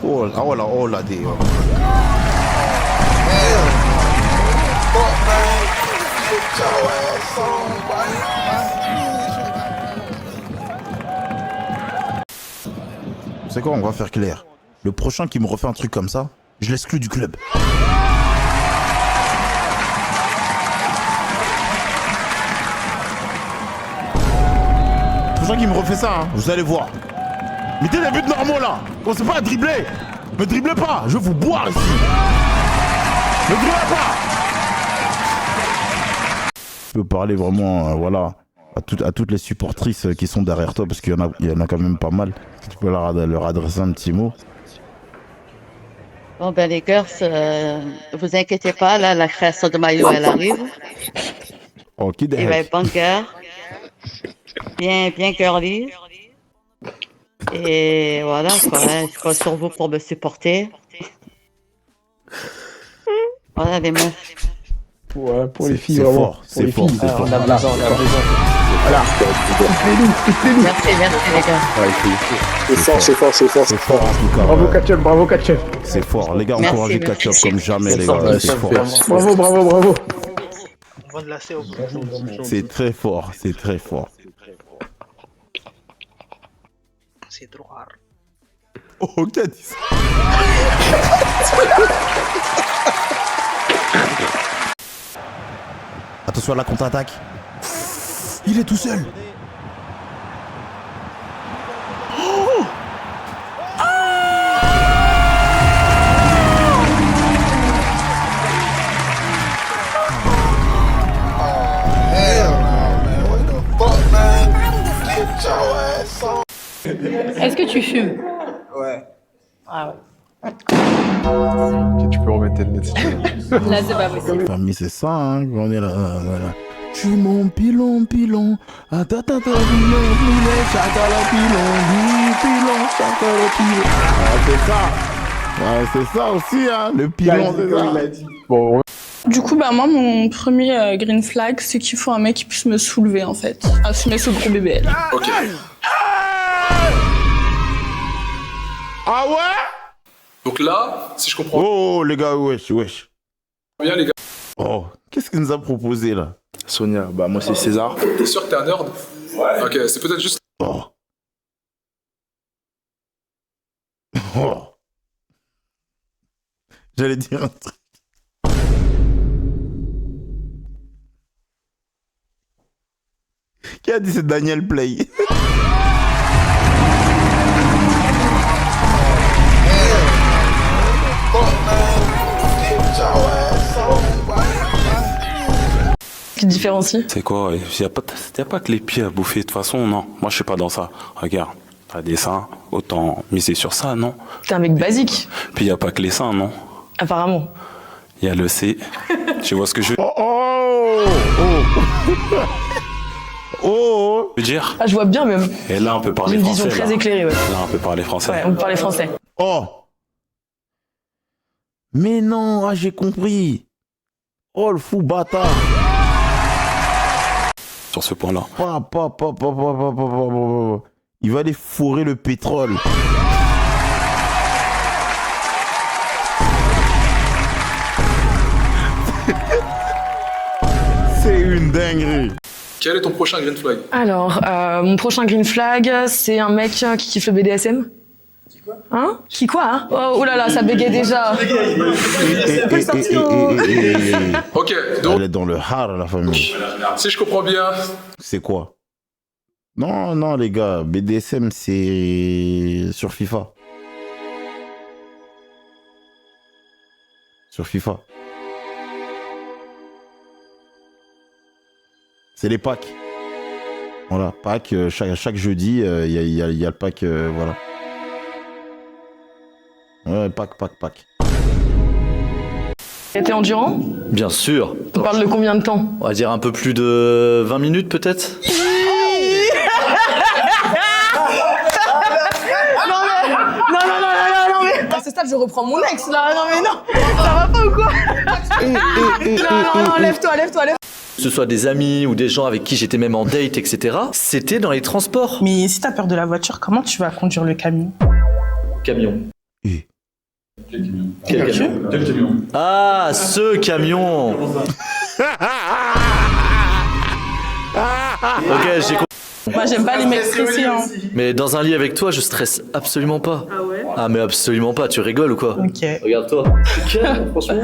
Oh là, des... C'est quoi, on va faire clair. Le prochain qui me refait un truc comme ça, je l'exclus du club. Le prochain qui me refait ça, hein, vous allez voir. Mettez des buts normaux là. Commencez pas à dribbler. Me dribblez pas, je vais vous boire ici. Ne dribblez pas. Je peux parler vraiment, voilà, à toutes les supportrices qui sont derrière toi, parce qu'il y en a quand même pas mal. Tu peux leur adresser un petit mot. Bon ben les girls, vous inquiétez pas, là la création de maillot elle arrive. Oh, qui Il va être bunker, bien girly. Et voilà, je compte sur vous pour me supporter. Voilà les meufs. Pour les filles, c'est vraiment. fort, c'est fort, c'est fort. On a besoin, Voilà. Merci les gars. C'est fort. Bravo Ketchup, bravo Ketchup. C'est fort, les gars, Merci, encouragez merci. Ketchup comme jamais, les gars. C'est fort. Bravo. C'est très fort, c'est très fort. C'est trop rare. Oh, qui a dit ça? Attention à la contre-attaque. Il est tout seul. Oh Est-ce que tu fumes? Ouais. Ah ouais. Ok, tu peux remettre le net. Là, c'est pas possible. Famille, c'est ça, hein, on est là, voilà. Je suis mon pilon. Pilon, chacun le pilon. Ah, c'est ça. Ah, c'est ça aussi, hein, le pilon, c'est ça. Bon, Du coup, bah moi, mon premier green flag, c'est qu'il faut un mec qui puisse me soulever, en fait. Assumer ce gros BBL. Ok. Ah ouais? Donc là, si je comprends Oh, les gars, wesh. bien, les gars. Oh, qu'est-ce qu'il nous a proposé, là? Sonia, bah moi c'est César. T'es sûr que t'es un nerd? Ouais. Ok, c'est peut-être juste. Oh. Oh. J'allais dire un truc. Qui a dit c'est Daniel Play? Qui différencie? C'est quoi? Y a pas que les pieds à bouffer. De toute façon, non. Moi, je suis pas dans ça. Regarde, t'as des seins, autant miser sur ça, non? T'es un mec basique. Puis y a pas que les seins, non? Apparemment. Y a le C. Tu vois ce que je veux dire? Ah, je vois bien même. Et là, on peut parler J'ai une français. vision très éclairée, ouais. Là, on peut parler français. Ouais, on peut parler français. Oh. Mais non, ah, j'ai compris. Oh, le fou bâtard. Sur ce point-là. Il va aller fourrer le pétrole. C'est une dinguerie. Quel est ton prochain green flag? Alors, mon prochain green flag, c'est un mec qui kiffe le BDSM. Hein? Qui quoi, hein? Oh là là, ça bégaye déjà. Ok, donc. Elle est dans le hard, la famille. Si je comprends bien. C'est quoi? Non, les gars, BDSM, c'est sur FIFA. Sur FIFA. C'est les packs. Voilà, packs, chaque jeudi, il y a le pack, voilà. Ouais, pack. T'es endurant? Bien sûr. On parle de combien de temps? On va dire un peu plus de 20 minutes peut-être. Non, mais... À ce stade, je reprends mon ex, là. Non, mais non. Ça va pas ou quoi? Non, lève-toi. Que ce soit des amis ou des gens avec qui j'étais même en date, etc. C'était dans les transports. Mais si t'as peur de la voiture, comment tu vas conduire le camion? Camion. Quel camion? Ah, ce camion. Ok, j'ai compris. Moi, j'aime pas les mecs stressés, hein. Mais dans un lit avec toi, je stresse absolument pas. Ah ouais? Ah, mais absolument pas, tu rigoles ou quoi? Ok. Regarde-toi. Franchement.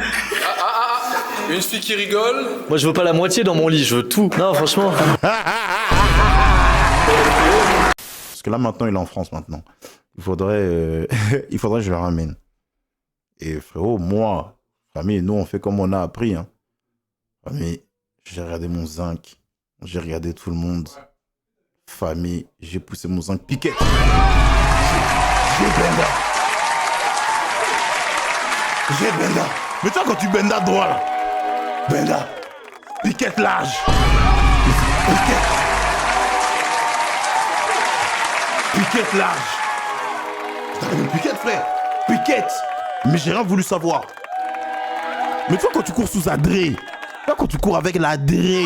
Une fille qui rigole. Moi, je veux pas la moitié dans mon lit, je veux tout. Non, franchement. Parce que là, maintenant, il est en France, maintenant. Il faudrait que je le ramène. Et frérot, moi, famille, nous, on fait comme on a appris. Hein. Famille, j'ai regardé mon zinc. J'ai regardé tout le monde. Famille, j'ai poussé mon zinc. Piquette. J'ai benda. Mais toi, quand tu benda droit, là. Benda. Piquette large. Piquette large. T'as une piquette, frère. Piquette. Mais j'ai rien voulu savoir. Mais toi, quand tu cours sous Adré, Là, quand tu cours avec la dré.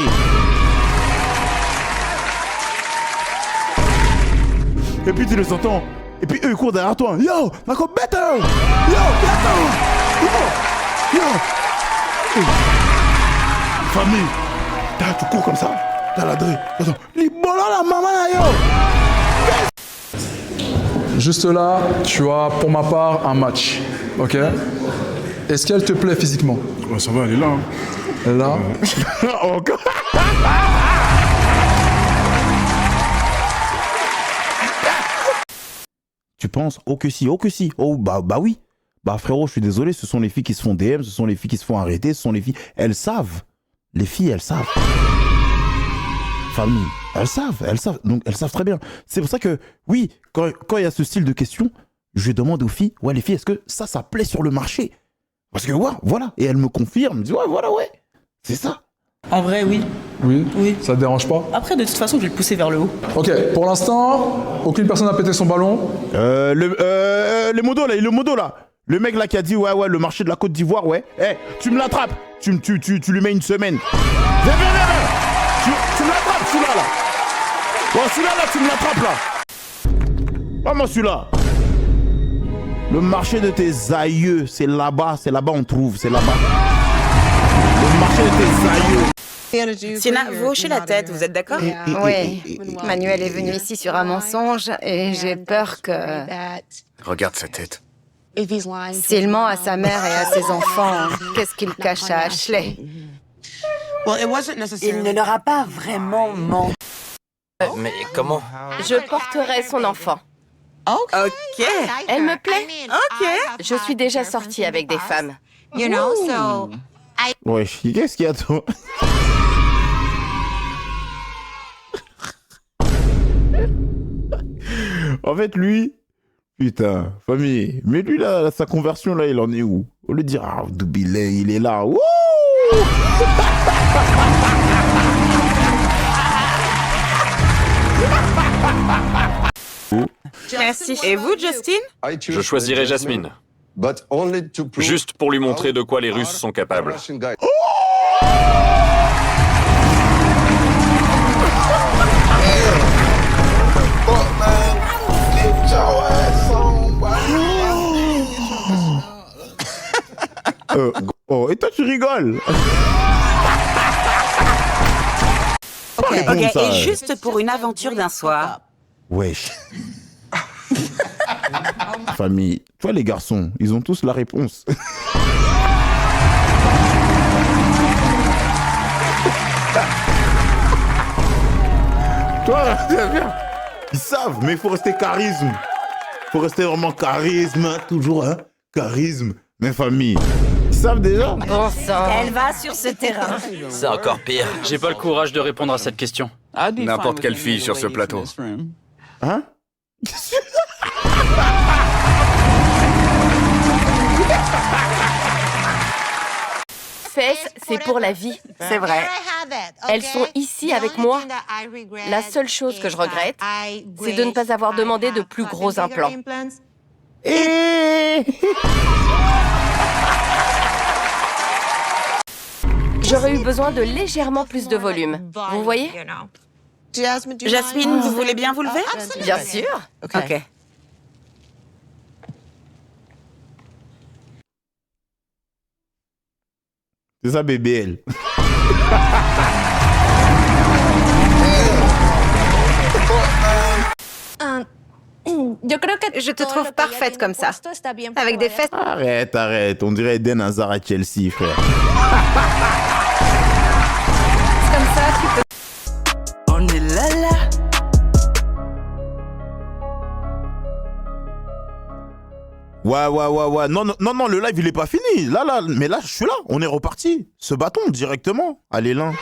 Et puis tu les entends. Et puis eux ils courent derrière toi. Yo, Marco better. Yo, better. Yo. Famille. Tu cours comme ça. T'as la dré. Attends. Libola la maman là, yo. Juste là, tu as pour ma part un match. Ok? Est-ce qu'elle te plaît physiquement? Ouais, ça va, elle est là. Hein. Elle est là? Encore. Tu penses? Oh que si, oh que si. Oh bah oui. Bah frérot, je suis désolé, ce sont les filles qui se font DM, ce sont les filles qui se font arrêter, ce sont les filles... Elles savent. Les filles, elles savent. Famille, elles savent. Donc elles savent très bien. C'est pour ça que, oui, quand il y a ce style de question, je demande aux filles, ouais les filles, est-ce que ça plaît sur le marché? Parce que ouais, voilà. Et elles me confirment, elles me disent, ouais, voilà, ouais. C'est ça. En vrai, oui. Oui. Ça te dérange pas? Après, de toute façon, je vais le pousser vers le haut. Ok, pour l'instant, aucune personne n'a pété son ballon. Le modo là, le mec là qui a dit ouais, le marché de la Côte d'Ivoire, ouais. Eh, tu me l'attrapes. Tu lui mets une semaine. Viens. Tu me l'attrapes, celui-là là. Bon, celui-là là, tu me l'attrapes là. Pas moi celui-là. Le marché de tes aïeux, c'est là-bas on trouve, c'est là-bas. Le marché de tes aïeux. Sienna, vous hochez la tête, vous êtes d'accord? Oui, Manuel est venu ici sur un mensonge et j'ai peur que... Regarde sa tête. S'il ment à sa mère et à ses enfants, qu'est-ce qu'il cache à Ashley? Il ne leur a pas vraiment menti. Mais comment? Je porterai son enfant. Ok. Elle me plaît. Ok. Je suis déjà sortie avec des femmes. Ouais, qu'est-ce qu'il y a toi? En fait, lui, putain, famille, mais lui là, sa conversion là, il en est où? Au lieu de dire, ah, Doubilé, il est là. Wouh. Merci. Et vous, Justin? Je choisirais Jasmine. Juste pour lui montrer de quoi les Russes sont capables. Et toi tu rigoles. Ok, et juste pour une aventure d'un soir. Wesh. Famille, tu vois les garçons, ils ont tous la réponse. Toi, ils savent, mais il faut rester charisme. Il faut rester vraiment charisme, hein, toujours, hein, charisme. Mais famille, ils savent déjà. Bon sang. Elle va sur ce terrain. C'est encore pire. J'ai pas le courage de répondre à cette question. N'importe quelle fille sur ce plateau. Hein? Fesses, c'est pour la vie. C'est vrai. Elles sont ici avec moi. La seule chose que je regrette, c'est de ne pas avoir demandé de plus gros implants. J'aurais eu besoin de légèrement plus de volume. Vous voyez? Jasmine, vous voulez bien vous lever? Bien sûr. Ok. C'est ça, BBL. Je te trouve parfaite comme ça. Avec des fesses... Arrête. On dirait Eden Hazard à Chelsea, frère. Comme ça, tu peux... On est là. Ouais. Non, le live, il est pas fini. Là, mais là, je suis là. On est reparti. Se battons directement. Allez, l'un.